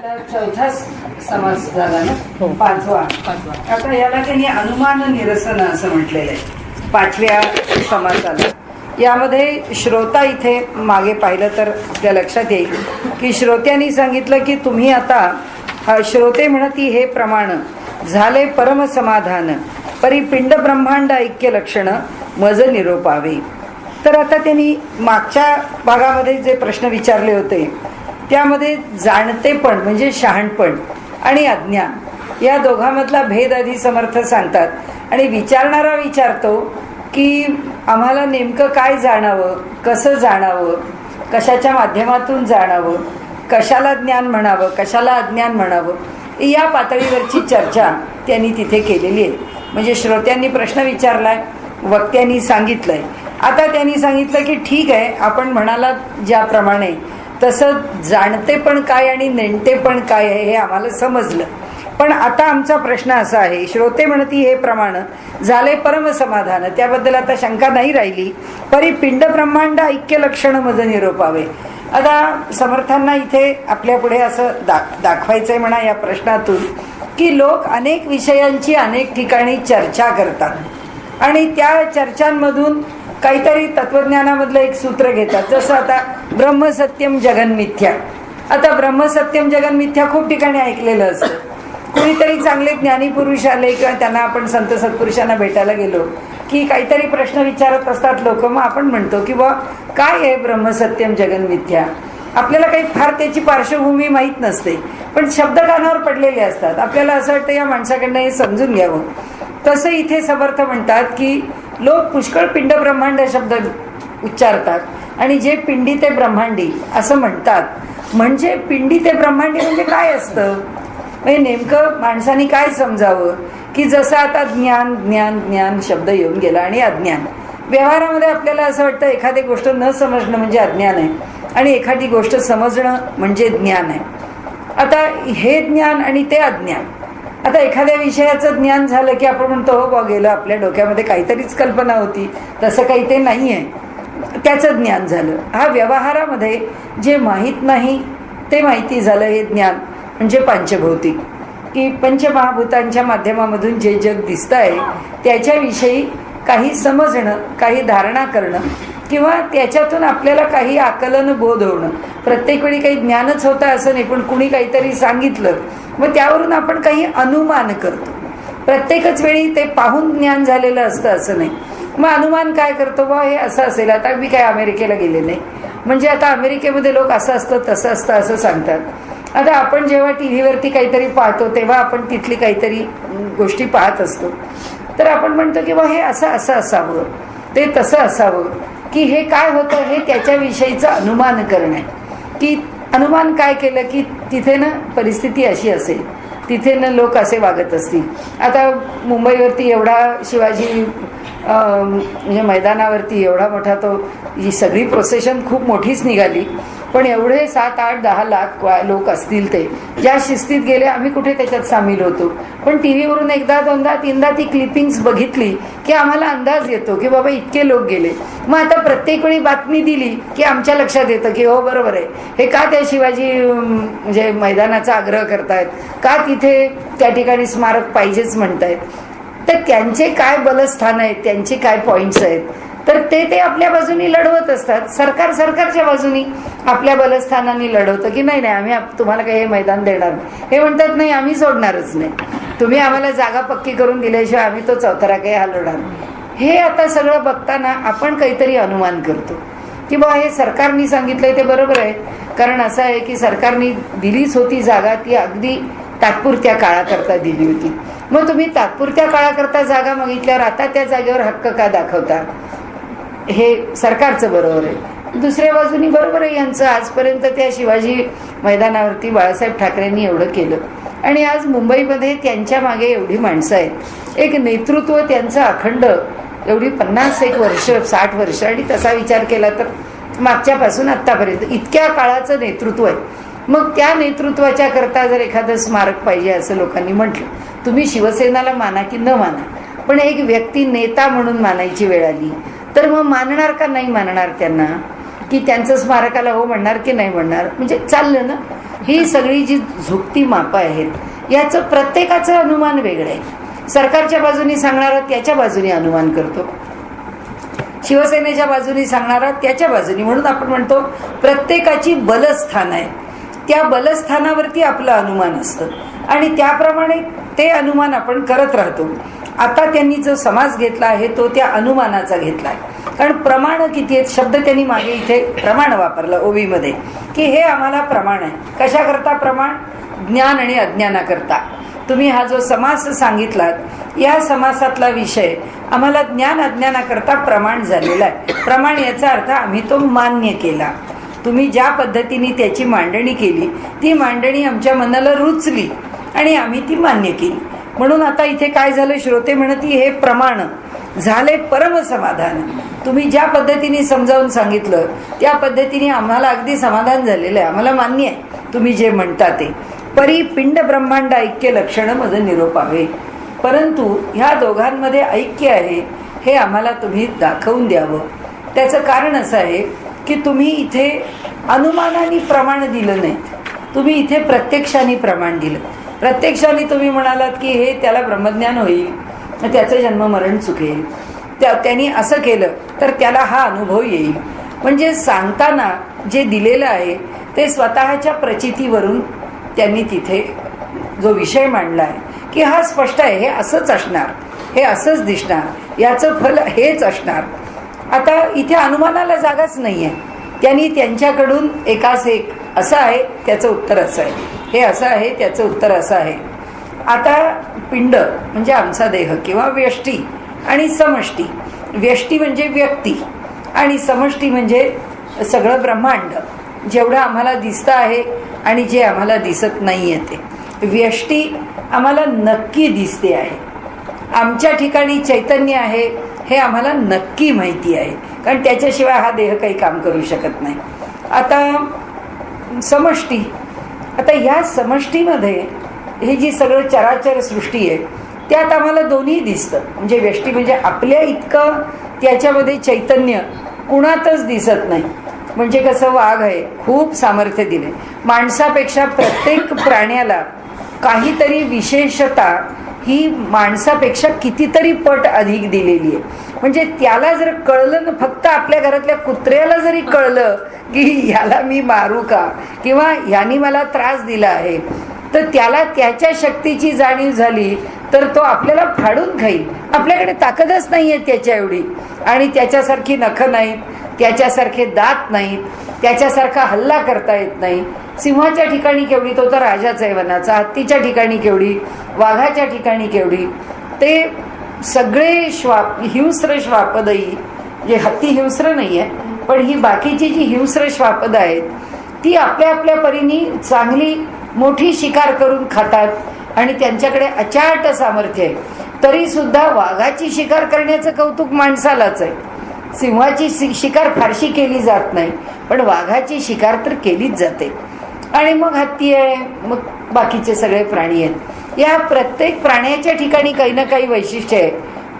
आता चौथा समास झाला ना, हो. पाचवा. पाचवा. आता याला त्यांनी अनुमान निरसन असं म्हटलेलं आहे 5व्या समासाला. यामध्ये श्रोता इथे मागे पाहिलं तर त्या लक्षात येईल की श्रोत्यांनी सांगितलं की तुम्ही आता श्रोते म्हणती हे प्रमाण झाले परमसमाधान परी पिंड ब्रह्मांड ऐक्य लक्षण मज निरोपावे. तर आता त्यांनी मागच्या भागामध्ये जे प्रश्न विचारले होते त्यामध्ये जाणतेपण म्हणजे शहाणपण आणि अज्ञान या दोघांमधला भेद आधी समर्थ सांगतात. आणि विचारणारा विचारतो की आम्हाला नेमकं काय जाणावं, कसं जाणावं, कशाच्या माध्यमातून जाणावं, कशाला ज्ञान म्हणावं, कशाला अज्ञान म्हणावं, या पातळीवरची चर्चा त्यांनी तिथे केलेली आहे. म्हणजे श्रोत्यांनी प्रश्न विचारलाय, वक्त्यांनी सांगितलंय. आता त्यांनी सांगितलं की ठीक आहे, आपण म्हणाला ज्याप्रमाणे तसं जाणतेपण काय आणि नेणतेपण काय आहे हे आम्हाला समजलं. पण आता आमचा प्रश्न असा आहे, श्रोते म्हणती हे प्रमाण झाले परमसमाधान, त्याबद्दल आता शंका नाही राहिली. परी पिंड ब्रह्मांड ऐक्य लक्षण मज निरोपावे. आता समर्थांना इथे आपल्या पुढे असं दाखवायचंय म्हणा या प्रश्नातून की लोक अनेक विषयांची अनेक ठिकाणी चर्चा करतात आणि त्या चर्चांमधून काहीतरी तत्वज्ञानामधलं एक सूत्र घेतात. जसं आता ब्रह्मसत्यम जगन्मिथ्या. आता ब्रह्मसत्यम जगन्मिथ्या खूप ठिकाणी ऐकलेलं असतं. कुणीतरी चांगले ज्ञानी पुरुष आले किंवा त्यांना आपण संत सत्पुरुषांना भेटायला गेलो की काहीतरी प्रश्न विचारत असतात लोक. मग आपण म्हणतो की बा काय आहे ब्रह्मसत्यम जगन्मिथ्या. आपल्याला काही फार त्याची पार्श्वभूमी माहीत नसते, पण शब्द कानावर पडलेले असतात. आपल्याला असं वाटतं या माणसाकडनं हे समजून घ्यावं. तसं इथे समर्थ म्हणतात की लोक पुष्कळ पिंड ब्रह्मांड शब्द उच्चारतात आणि जे पिंडी ते ब्रह्मांडी असं म्हणतात. म्हणजे पिंडी ते ब्रह्मांडी म्हणजे काय असतं, म्हणजे नेमकं माणसाने काय समजावं की जसं आता ज्ञान ज्ञान ज्ञान शब्द येऊन गेला आणि अज्ञान. व्यवहारामध्ये आपल्याला असं वाटतं एखादी गोष्ट न समजणं म्हणजे अज्ञान आहे आणि एखादी गोष्ट समजणं म्हणजे ज्ञान आहे. आता हे ज्ञान आणि ते अज्ञान. आता एखाद्या विषयाचं ज्ञान झालं की आपण म्हणतो हो बा गेलं, आपल्या डोक्यामध्ये काहीतरीच कल्पना होती, तसं काही ते नाही आहे, त्याचं ज्ञान झालं. हा व्यवहारामध्ये जे माहीत नाही ते माहिती झालं हे ज्ञान म्हणजे पंचभौतिक, की पंचमहाभूतांच्या माध्यमामधून जे जग दिसतं आहे त्याच्याविषयी काही समजणं, काही धारणा करणं किंवा त्याच्यातून आपल्याला काही आकलन बोध होणं. प्रत्येक वेळी काही ज्ञानच होतं असं नाही, पण कुणी काहीतरी सांगितलं मग त्यावरून आपण काही अनुमान करतो. प्रत्येकच वेळी ते पाहून ज्ञान झालेलं असतं असं नाही. मग अनुमान काय करतो, बा हे असं असेल. आता मी काय अमेरिकेला गेले नाही, म्हणजे आता अमेरिकेमध्ये लोक असं असतं तसं असतं असं सांगतात. आता आपण जेव्हा टी व्हीवरती काहीतरी पाहतो तेव्हा आपण तिथली काहीतरी गोष्टी पाहत असतो, तर आपण म्हणतो की बा हे असं असं असावं, ते तसं असावं, की हे काय होतं हे त्याच्याविषयीचं अनुमान करणं. की अनुमान काय केलं की तिथे ना परिस्थिती अशी असेल, तिथे ना लोक असे वागत असतील. आता मुंबईवरती एवढा शिवाजी म्हणजे मैदानावरती एवढा मोठा तो ही सगळी प्रोसेशन खूप मोठीच निघाली, पण एवढे 7, 8, 10 लाख लोक असतील ते ज्या शिस्तीत गेले. आम्ही कुठे त्याच्यात सामील होतो, पण टी व्हीवरून एकदा दोनदा तीनदा ती क्लिपिंग्स बघितली की आम्हाला अंदाज येतो की बाबा इतके लोक गेले. मग आता प्रत्येक वेळी बातमी दिली की आमच्या लक्षात येतं की हो बरोबर आहे, हे का त्या शिवाजी म्हणजे मैदानाचा आग्रह करतायत, का तिथे त्या ठिकाणी स्मारक पाहिजेच म्हणतायत. तर त्यांचे काय बलस्थान आहेत, त्यांचे काय पॉईंट्स आहेत, तर ते आपल्या बाजूनी लढवत असतात. सरकारच्या बाजूनी आपल्या बलस्थानांनी लढवतं की नाही नाही आम्ही तुम्हाला काही हे मैदान देणार नाही. हे म्हणतात नाही आम्ही सोडणारच नाही, तुम्ही आम्हाला जागा पक्की करून दिल्याशिवाय आम्ही तो चौथरा काही हलवणार. हे आता सगळं बघताना आपण काहीतरी अनुमान करतो की बा हे सरकारने सांगितलंय ते बरोबर आहे. कारण असं आहे की सरकारने दिलीच होती जागा, ती अगदी तात्पुरत्या काळाकरता दिली होती. मग तुम्ही तात्पुरत्या काळाकरता जागा मागितल्यावर आता त्या जागेवर हक्क का दाखवता, हे सरकारचं बरोबर आहे. दुसऱ्या बाजूनी बरोबर आहे यांचं. आजपर्यंत त्या शिवाजी मैदानावरती बाळासाहेब ठाकरेंनी एवढं केलं आणि आज मुंबईमध्ये त्यांच्या मागे एवढी माणसं आहेत, एक नेतृत्व त्यांचं अखंड एवढी 51 वर्ष 60 वर्ष. आणि तसा विचार केला तर मागच्यापासून आत्तापर्यंत इतक्या काळाचं नेतृत्व आहे. मग त्या नेतृत्वाच्या करता जर एखादं स्मारक पाहिजे असं लोकांनी म्हटलं, तुम्ही शिवसेनाला माना की न माना, पण एक व्यक्ती नेता म्हणून मानायची वेळ आली तर मग मानणार का नाही मानणार त्यांना, की त्यांचं स्मारकाला हो म्हणणार की नाही म्हणणार. म्हणजे चाललं ना. ही सगळी जी झुकती मापं आहेत याचं प्रत्येकाचं अनुमान वेगळं आहे. सरकारच्या बाजूने सांगणारा त्याच्या बाजूने अनुमान करतो, शिवसेनेच्या बाजूने सांगणारा त्याच्या बाजूने. म्हणून आपण म्हणतो प्रत्येकाची बलस्थान आहे, त्या बलस्थानावरती आपलं अनुमान असतं आणि त्याप्रमाणे ते अनुमान आपण करत राहतो. आता त्यांनी जो समास घेतला आहे तो त्या अनुमानाचा घेतला आहे. कारण प्रमाण किती आहेत, शब्द त्यांनी मागे इथे प्रमाण वापरलं ओवीमध्ये, की हे आम्हाला प्रमाण आहे. कशा करता प्रमाण? ज्ञान आणि अज्ञानाकरता. तुम्ही हा जो समास सांगितलात या समासातला विषय आम्हाला ज्ञान अज्ञानाकरता प्रमाण झालेला आहे. प्रमाण याचा अर्थ आम्ही तो मान्य केला. तुम्ही ज्या पद्धतीने त्याची मांडणी केली ती मांडणी आमच्या मनाला रुचली आणि आम्ही ती मान्य केली. म्हणून आता इथे काय झालं, श्रोते म्हणती हे प्रमाण झाले परमसमाधान. तुम्ही ज्या पद्धतीने समजावून सांगितलं त्या पद्धतीने आम्हाला अगदी समाधान झालेलं आहे, आम्हाला मान्य आहे तुम्ही जे म्हणता ते. परी पिंड ब्रह्मांड ऐक्य लक्षण मध निरोपावे. परंतु ह्या दोघांमध्ये ऐक्य आहे हे आम्हाला तुम्ही दाखवून द्यावं. त्याचं कारण असं आहे की तुम्ही इथे अनुमानाने प्रमाण दिलं नाही, तुम्ही इथे प्रत्यक्षाने प्रमाण दिलं. प्रत्यक्षाने तुम्ही म्हणालात की हे त्याला ब्रह्मज्ञान होईल, त्याचं जन्ममरण चुकेल, त्यांनी असं केलं तर त्याला हा अनुभव येईल. म्हणजे सांगताना जे दिलेलं आहे ते स्वतःच्या प्रचितीवरून त्यांनी तिथे जो विषय मांडला आहे की हा स्पष्ट आहे, हे असंच असणार, हे असंच दिसणार, याचं फल हेच असणार. आता इथे अनुमानाला जागाच नाही आहे. त्यांनी त्यांच्याकडून एकास एक असं आहे त्याचं उत्तर असं आहे, हे असं आहे त्याचं उत्तर असं आहे. आता पिंड म्हणजे आमचा देह किंवा व्यष्टी आणि समष्टी. व्यष्टी म्हणजे व्यक्ती आणि समष्टी म्हणजे सगळं ब्रह्मांड, जेवढं आम्हाला दिसतं आहे आणि जे आम्हाला दिसत नाही आहे ते. व्यष्टी आम्हाला नक्की दिसते आहे, आमच्या ठिकाणी चैतन्य आहे हे आम्हाला नक्की माहिती आहे, कारण त्याच्याशिवाय हा देह काही काम करू शकत नाही. आता समष्टी, आता ह्या समष्टीमध्ये हे जी सगळं चराचर सृष्टी आहे त्यात आम्हाला दोन्ही दिसतं. म्हणजे व्यष्टी म्हणजे आपल्या इतकं त्याच्यामध्ये चैतन्य कुणातच दिसत नाही. म्हणजे कसं, वाघ आहे, खूप सामर्थ्य दिले, माणसापेक्षा प्रत्येक प्राण्याला काहीतरी विशेषता ही माणसापेक्षा कितीतरी पट अधिक दिलेली आहे. म्हणजे त्याला जर कळलं ना, फक्त आपल्या घरातल्या कुत्र्याला जरी कळलं की याला मी मारू का किंवा याने मला त्रास दिला आहे, तर त्याला त्याच्या शक्तीची जाणीव झाली तर तो आपल्याला फाडून खाईल. आपल्याकडे ताकदच नाही आहे त्याच्या एवढी, आणि त्याच्यासारखी नखं नाहीत, त्याच्यासारखे दात नाहीत, त्याच्यासारखा हल्ला करता येत नाही. सिंहाच्या ठिकाणी केवढी, तो तर राजाच आहे वनाचा, हत्तीच्या ठिकाणी केवढी, वाघाच्या ठिकाणी केवढी. ते सगळे हिंस्र श्वापदही, जे हत्ती हिंस्र नाही आहे पण ही बाकीची जी हिंस्र श्वापद आहेत ती आपल्या आपल्या परीने चांगली मोठी शिकार करून खातात आणि त्यांच्याकडे अचाट सामर्थ्य आहे. तरी सुद्धा वाघाची शिकार करण्याचं कौतुक माणसालाच आहे. सिंहाची शिकार फारशी केली जात नाही पण वाघाची शिकार तर केलीच जाते. आणि मग हत्ती आहे, मग बाकीचे सगळे प्राणी आहेत. या प्रत्येक प्राण्याच्या ठिकाणी काही ना काही वैशिष्ट्य आहे,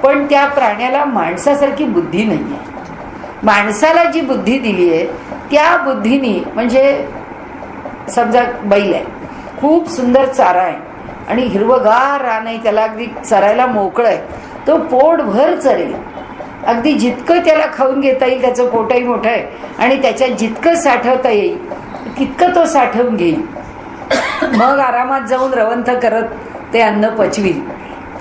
पण त्या प्राण्याला माणसासारखी बुद्धी नाही आहे. माणसाला जी बुद्धी दिली आहे त्या बुद्धीनी, म्हणजे समजा बैल आहे, खूप सुंदर चारा आहे आणि हिरवगार रान आहे, त्याला अगदी चरायला मोकळं आहे, तो पोटभर चरेल, अगदी जितकं त्याला खाऊन घेता येईल, त्याचं पोटही मोठं आहे आणि त्याच्यात जितकं साठवता येईल तितकं तो साठवून घेईल, मग आरामात जाऊन रवंथ करत ते अन्न पचवील.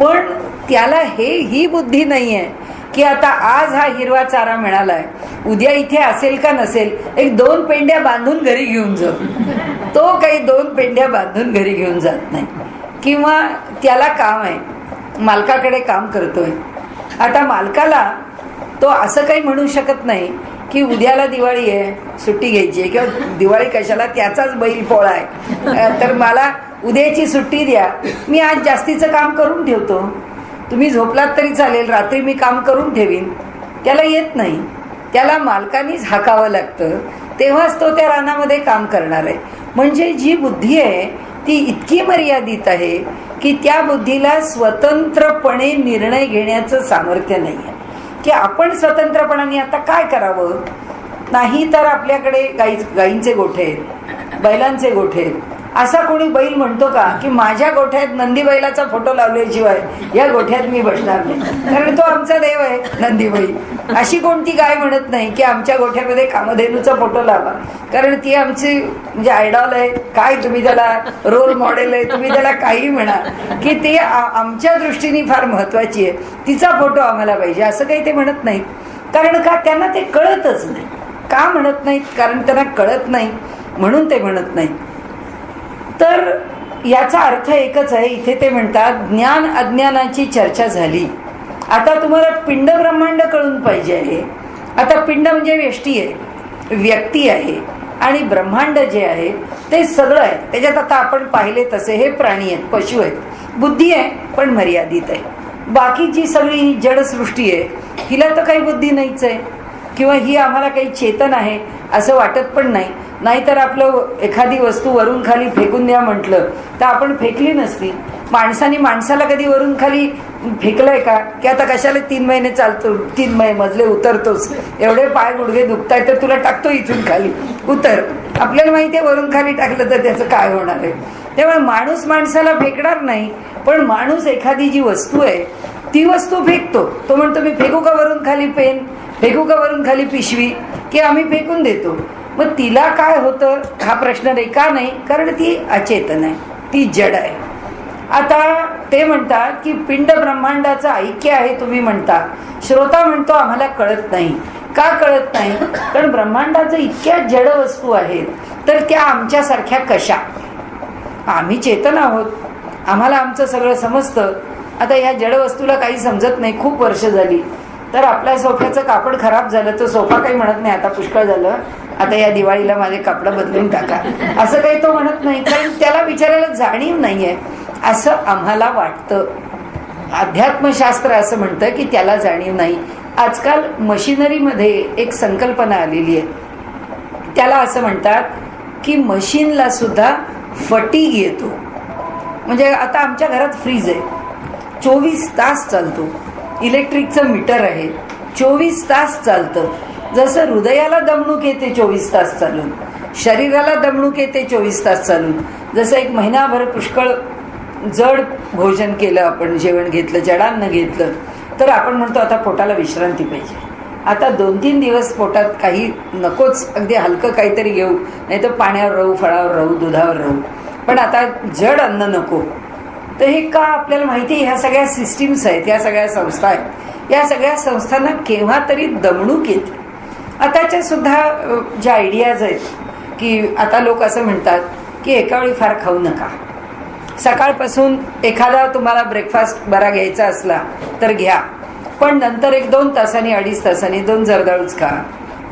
पण त्याला ही बुद्धी नाही आहे की आता आज हा हिरवा चारा मिळालाय, उद्या इथे असेल का नसेल, 1-2 पेंड्या बांधून घरी घेऊन जाऊ. तो काही 2 पेंड्या बांधून घरी घेऊन जात नाही. किंवा त्याला काम आहे, मालकाकडे काम करतोय, आता मालकाला तो असं काही म्हणू शकत नाही की उद्याला दिवाळी आहे, सुट्टी घ्यायची आहे, किंवा दिवाळी कशाला, त्याचाच बैल पोळा आहे तर मला उद्याची सुट्टी द्या, मी आज जास्तीचं काम करून ठेवतो, तुम्ही झोपलात तरी चालेल, रात्री मी काम करून ठेवीन. त्याला येत नाही, त्याला मालकानीच हाकावं लागतं, तेव्हाच तो त्या रानामध्ये काम करणार आहे. म्हणजे जी बुद्धी आहे ती इतकी मर्यादित आहे की त्या बुद्धीला स्वतंत्रपणे निर्णय घेण्याचं सामर्थ्य नाही आहे. की आपण स्वतंत्रपणाने आता काय करावं, नाही तर आपल्याकडे गाईंचे गोठे आहेत, बैलांचे गोठे आहेत, असा कोणी बैल म्हणतो का की माझ्या गोठ्यात नंदी बैलाचा फोटो लावल्याशिवाय या गोठ्यात मी बसणार नाही, कारण तो आमचा देव आहे नंदी बैल. अशी कोणती गाय म्हणत नाही की आमच्या गोठ्यामध्ये कामधेनूचा फोटो लावा, कारण ती आमची म्हणजे आयडॉल आहे, काय तुम्ही त्याला रोल मॉडेल आहे, तुम्ही त्याला काही म्हणा, की ती आमच्या दृष्टीने फार महत्वाची आहे, तिचा फोटो आम्हाला पाहिजे, असं काही ते म्हणत नाहीत. कारण का त्यांना ते कळतच नाही. का म्हणत नाहीत? कारण त्यांना कळत नाही म्हणून ते म्हणत नाहीत. तर याचा अर्थ एकच आहे. इथे ते म्हणतात ज्ञान अज्ञानाची चर्चा झाली, आता तुम्हाला पिंड ब्रह्मांड कळून पाहिजे आहे. आता पिंड म्हणजे व्यष्टी आहे, व्यक्ती आहे, आणि ब्रह्मांड जे आहे ते सगळं आहे. त्याच्यात आता आपण पाहिले तसे हे प्राणी आहेत, पशु आहेत, बुद्धी आहे पण मर्यादित आहे. बाकीची सगळी जडसृष्टी आहे, हिला तर काही बुद्धी नाहीच आहे, किंवा ही आम्हाला काही चेतन आहे असं वाटत पण नाही. नाहीतर आपलं एखादी वस्तू वरून खाली फेकून द्या म्हटलं तर आपण फेकली नसती. माणसाने माणसाला कधी वरून खाली फेकलंय का? की आता कशाला 3 महिने चालतो, 3 मजले उतरतोच, एवढे पाय गुडघे दुखताय तर तुला टाकतो इथून खाली, उतर. आपल्याला माहिती आहे वरून खाली टाकलं तर त्याचं काय होणार आहे. त्यामुळे माणूस माणसाला फेकणार नाही, पण माणूस एखादी जी वस्तू आहे ती वस्तू फेकतो. तो म्हणतो मी फेकू का वरून खाली पेन, फेकू का वरून खाली पिशवी, की आम्ही फेकून देतो. मग तिला काय होतं हा प्रश्न नाही. का नाही? कारण ती अचेतन आहे, ती जड आहे. आता ते म्हणतात की पिंड ब्रह्मांडाचं ऐक्य आहे. तुम्ही म्हणता, श्रोता म्हणतो आम्हाला कळत नाही. का कळत नाही? कारण ब्रह्मांडाचं इतक्या जड वस्तू आहेत, तर त्या आमच्यासारख्या कशा? आम्ही चेतन आहोत, आम्हाला आमचं सगळं समजतं. आता ह्या जड वस्तूला काही समजत नाही. खूप वर्ष झाली तर आपल्या सोफ्याचं कापड खराब झालं तर सोफा काही म्हणत नाही आता पुष्कळ झालं, आता या दिवाळीला माझे कापडं बदलून टाका, असं काही तो म्हणत नाही, कारण त्याला विचारायला जाणीव नाहीये असं आम्हाला वाटतं. अध्यात्मशास्त्र असं म्हणतं की त्याला जाणीव नाही. आजकाल मशिनरीमध्ये एक संकल्पना आलेली आहे, त्याला असं म्हणतात की मशीनला सुद्धा फटीग येतो. म्हणजे आता आमच्या घरात फ्रीज आहे, 24 तास चालतो, इलेक्ट्रिकचं मीटर आहे, 24 तास चालतं. जसं हृदयाला दमणूक येते 24 तास चालून, शरीराला दमणूक येते 24 तास चालून. जसं एक महिनाभर पुष्कळ जड भोजन केलं, आपण जेवण घेतलं, जडान्न घेतलं, तर आपण म्हणतो आता पोटाला विश्रांती पाहिजे, आता 2-3 दिवस पोटात काही नकोच, अगदी हलकं काहीतरी घेऊ, नाही तर पाण्यावर राहू, फळावर राहू, दुधावर राहू, पण आता जड अन्न नको. तर हे का? आपल्याला माहिती आहे ह्या सगळ्या सिस्टीम्स आहेत, ह्या सगळ्या संस्था आहेत, या सगळ्या संस्थांना केव्हा तरी दमणूक येते. आताच्या सुद्धा ज्या आयडियाज आहेत की आता लोक असं म्हणतात की एकावेळी फार खाऊ नका, सकाळपासून एखादा तुम्हाला ब्रेकफास्ट बरा घ्यायचा असला तर घ्या, पण नंतर 1-2 तासांनी 2.5 तासांनी 2 जर्दाळूच खा,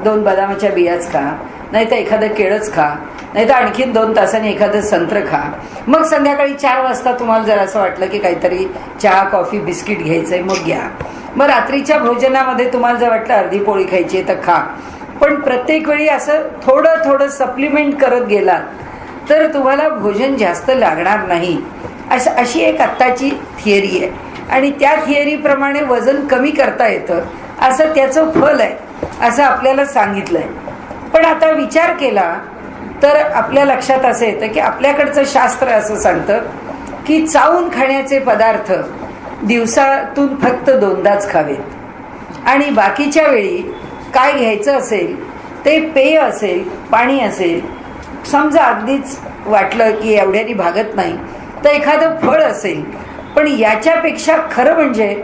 2 बदामाच्या बियाच खा, नाही तर एखादं केळच खा, नाही तर आणखीन 2 तासांनी एखादं संत्र खा. मग संध्याकाळी 4 वाजता तुम्हाला जर असं वाटलं की काहीतरी चहा, कॉफी, बिस्किट घ्यायचंय मग घ्या. मग रात्रीच्या भोजनामध्ये तुम्हाला जर वाटलं अर्धी पोळी खायची तर खा, पण प्रत्येक वेळी असं थोडं थोडं सप्लिमेंट करत गेलात तर तुम्हाला भोजन जास्त लागणार नाही. अशी एक आत्ताची थिअरी आहे, आणि त्या थिअरीप्रमाणे वजन कमी करता येतं असं त्याचं फल आहे असं आपल्याला सांगितलंय. पण आता विचार केला तर आपल्या लक्षात असं येतं की आपल्याकडचं शास्त्र असं सांगतं की चावून खाण्याचे पदार्थ दिवसातून फक्त 2दाच खावेत, आणि बाकीच्या वेळी काय घ्यायचं असेल ते पेय असेल, पाणी असेल, समजा अगदीच वाटलं की एवढ्यानी भागत नाही तर एखादं फळ असेल, पण याच्यापेक्षा खरं म्हणजे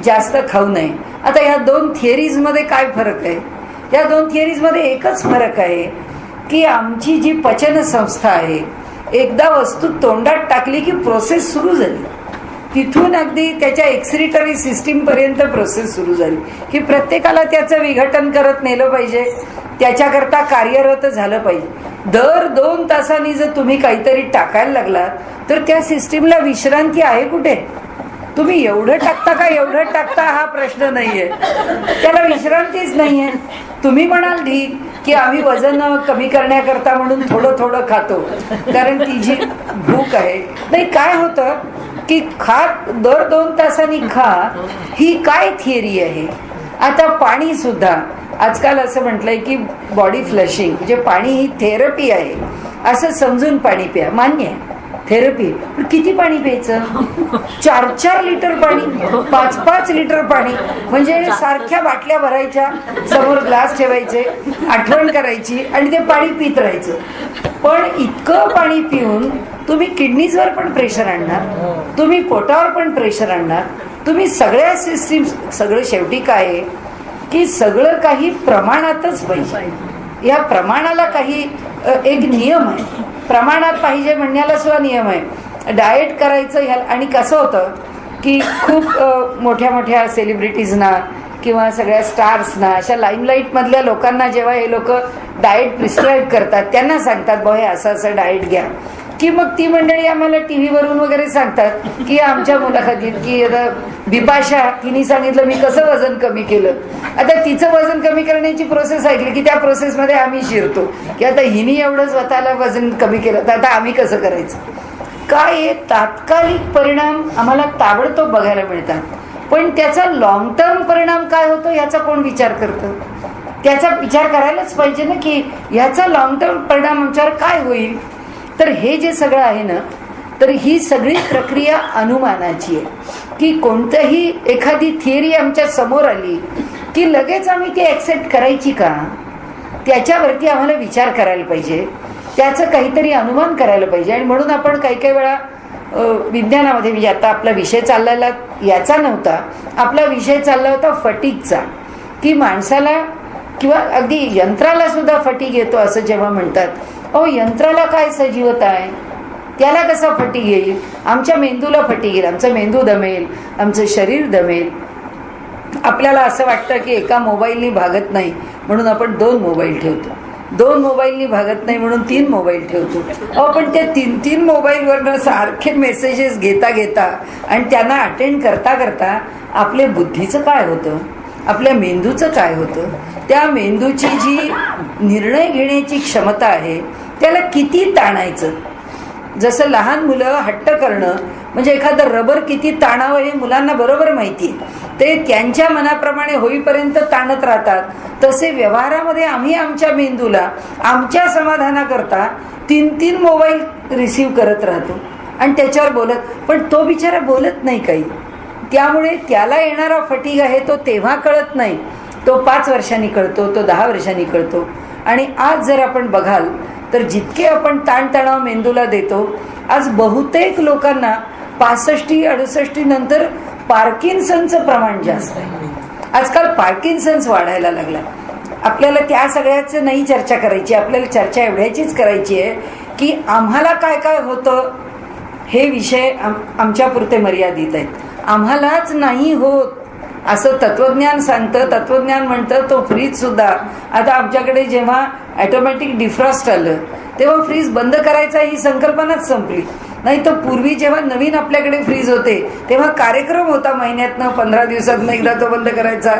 जास्त खाऊ नये. आता ह्या 2 थिअरीजमध्ये काय फरक आहे? या 2 थिअरीजमध्ये एकच फरक आहे की आमची जी पचन संस्था आहे, एकदा वस्तू तोंडात टाकली की प्रोसेस सुरू झाली, तिथून अगदी त्याच्या एक्सक्रिटरी सिस्टीमपर्यंत प्रोसेस सुरू झाली की प्रत्येकाला त्याचं विघटन करत नेलं पाहिजे, त्याच्याकरता कार्यरत झालं पाहिजे. दर 2 तासांनी जर तुम्ही काहीतरी टाकायला लागलात तर त्या सिस्टीमला विश्रांती आहे कुठे? तुम्ही एवढं टाकता का एवढं टाकता हा प्रश्न नाहीये, त्याला विश्रांतीच नाहीये. तुम्ही म्हणाल ठीक की आम्ही वजन कमी करण्याकरता म्हणून थोडं थोडं खातो कारण ती जी भूक आहे. नाही, काय होतं की दर 2 तासांनी खा, ही काय थिअरी आहे? आता पाणी सुद्धा आजकाल असं म्हटलंय की बॉडी फ्लशिंग म्हणजे पाणी ही थेरपी आहे असं समजून पाणी प्या. मान्य आहे थेरपी, पण किती पाणी प्यायचं? 4-4 लिटर पाणी, 5-5 लिटर पाणी, म्हणजे सारख्या बाटल्या भरायच्या, समोर ग्लास ठेवायचे, आठवण करायची आणि ते पाणी पित राहायचं. पण इतकं पाणी पिऊन तुम्ही किडनीजवर पण प्रेशर आणणार, तुम्ही पोटावर पण प्रेशर आणणार, तुम्ही सगळ्या सिस्टीम, सगळं शेवटी काय आहे की सगळं काही प्रमाणातच पाहिजे. या प्रमाणाला काही एक नियम आहे, प्रमाणात पाहिजे म्हणण्याला सुद्धा नियम आहे. डाएट करायचं ह्या, आणि कसं होतं की खूप मोठ्या मोठ्या सेलिब्रिटीजना किंवा सगळ्या स्टार्सना, अशा लाईमलाईट मधल्या लोकांना जेव्हा हे लोक डाएट प्रिस्क्राईब करतात, त्यांना सांगतात बघ हे असं असं डाएट घ्या, की मग ती मंडळी आम्हाला टीव्हीवरून वगैरे सांगतात की आमच्या मुलाखतीत की आता बिपाशा तिने सांगितलं मी कसं वजन कमी केलं. आता तिचं वजन कमी करण्याची प्रोसेस ऐकली की त्या प्रोसेसमध्ये आम्ही शिरतो की आता हिने एवढं स्वतःला वजन कमी केलं तर आता आम्ही कसं करायचं. काय तात्कालिक परिणाम आम्हाला ताबडतोब बघायला मिळतात, पण त्याचा लॉंग टर्म परिणाम काय होतो याचा कोण विचार करतं? त्याचा विचार करायलाच पाहिजे ना की ह्याचा लॉंग टर्म परिणाम आमच्यावर काय होईल. तर हे जे सगळं आहे ना, तर ही सगळी प्रक्रिया अनुमानाची आहे की कोणतंही एखादी थिअरी आमच्या समोर आली की लगेच आम्ही ती ॲक्सेप्ट करायची का, त्याच्यावरती आम्हाला विचार करायला पाहिजे, त्याचं काहीतरी अनुमान करायला पाहिजे. आणि म्हणून आपण काही काही वेळा विज्ञानामध्ये, म्हणजे आता आपला विषय चाललेला याचा नव्हता, आपला विषय चालला होता फटीगचा, की माणसाला किंवा अगदी यंत्राला सुद्धा फटीग येतो असं जेव्हा म्हणतात. अहो यंत्राला काय सजीवता आहे, त्याला कसा फटीग येईल? आमच्या मेंदूला फटीग येईल, आमचा मेंदू दमेल, आमचं शरीर दमेल. आपल्याला असं वाटतं की एका मोबाईलनी भागत नाही म्हणून आपण 2 मोबाईल ठेवतो, 2 मोबाईलनी भागत नाही म्हणून 3 मोबाईल ठेवतो. अहो पण त्या 3 मोबाईलवरनं सारखे मेसेजेस घेता घेता आणि त्यांना अटेंड करता करता आपल्या बुद्धीचं काय होतं, आपल्या मेंदूचं काय होतं, त्या मेंदूची जी निर्णय घेण्याची क्षमता आहे त्याला किती ताणायचं. जसं लहान मुलं हट्ट करणं म्हणजे एखादं रबर किती ताणावं हे मुलांना बरोबर माहिती आहे, ते त्यांच्या मनाप्रमाणे होईपर्यंत ताणत राहतात. तसे व्यवहारामध्ये आम्ही आमच्या मेंदूला आमच्या समाधानाकरता 3 मोबाईल रिसीव करत राहतो आणि त्याच्यावर बोलत, पण तो बिचारा बोलत नाही काही. त्यामुळे त्याला येणारा फटीग आहे तो तेव्हा कळत नाही, तो 5 वर्षांनी कळतो, तो 10 वर्षांनी कळतो. आणि आज जर आपण बघाल तर जितके आपण ताणतणाव मेंदूला देतो, आज बहुतेक लोकांना 65-68 नंतर पार्किन्सनचं प्रमाण जास्त आहे. आजकाल पार्किन्सन्स वाढायला लागला. आपल्याला त्या सगळ्याचं नाही चर्चा करायची, आपल्याला चर्चा एवढ्याचीच करायची आहे की आम्हाला काय काय होतं हे विषय आमच्या पुरते मर्यादित आहेत. आम्हालाच नाही होत असं तत्वज्ञान सांगतं. तत्वज्ञान म्हणतं तो फ्रीज सुद्धा आता आमच्याकडे जेव्हा ऑटोमॅटिक डिफ्रॉस्ट आलं तेव्हा फ्रीज बंद करायचा ही संकल्पनाच संपली. नाही तर पूर्वी जेव्हा नवीन आपल्याकडे फ्रीज होते तेव्हा कार्यक्रम होता, महिन्यातनं 15 दिवसातनं एकदा तो बंद करायचा,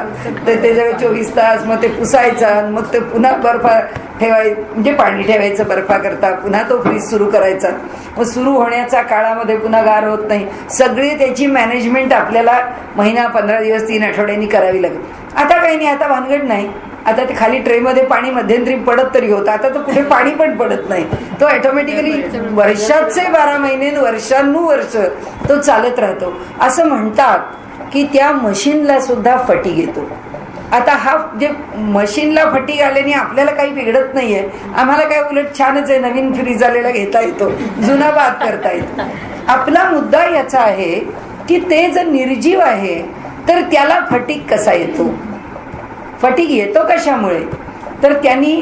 त्याच्याकडे 24 तास, मग ते पुसायचा, मग ते पुन्हा बर्फा म्हणजे पाणी ठेवायचं बर्फाकरता, पुन्हा तो फ्रीज सुरू करायचा. मग सुरू होण्याच्या काळामध्ये पुन्हा गार होत नाही, सगळी त्याची मॅनेजमेंट आपल्याला महिना 15 दिवस 3 आठवड्यांनी करावी लागेल. आता काही नाही, आता भानगड नाही. आता ते खाली ट्रेमध्ये पाणी मध्यंतरी पडत तरी होतं, आता तर कुठे पाणी पण पडत नाही, तो ऑटोमॅटिकली वर्षाचे 12 महिने वर्षानुवर्ष तो चालत राहतो. असं म्हणतात की त्या मशीनला सुद्धा फटीग येतो. आता हा जे मशीनला फटीग आल्याने आपल्याला काही बिघडत नाहीये, आम्हाला काय उलट छानच आहे, नवीन फ्रीज आलेला घेता येतो, जुना बाद करता येतो. आपला मुद्दा याचा आहे की ते जर निर्जीव आहे तर त्याला फटीग कसा येतो, फटीग येतो कशामुळे. तर त्यांनी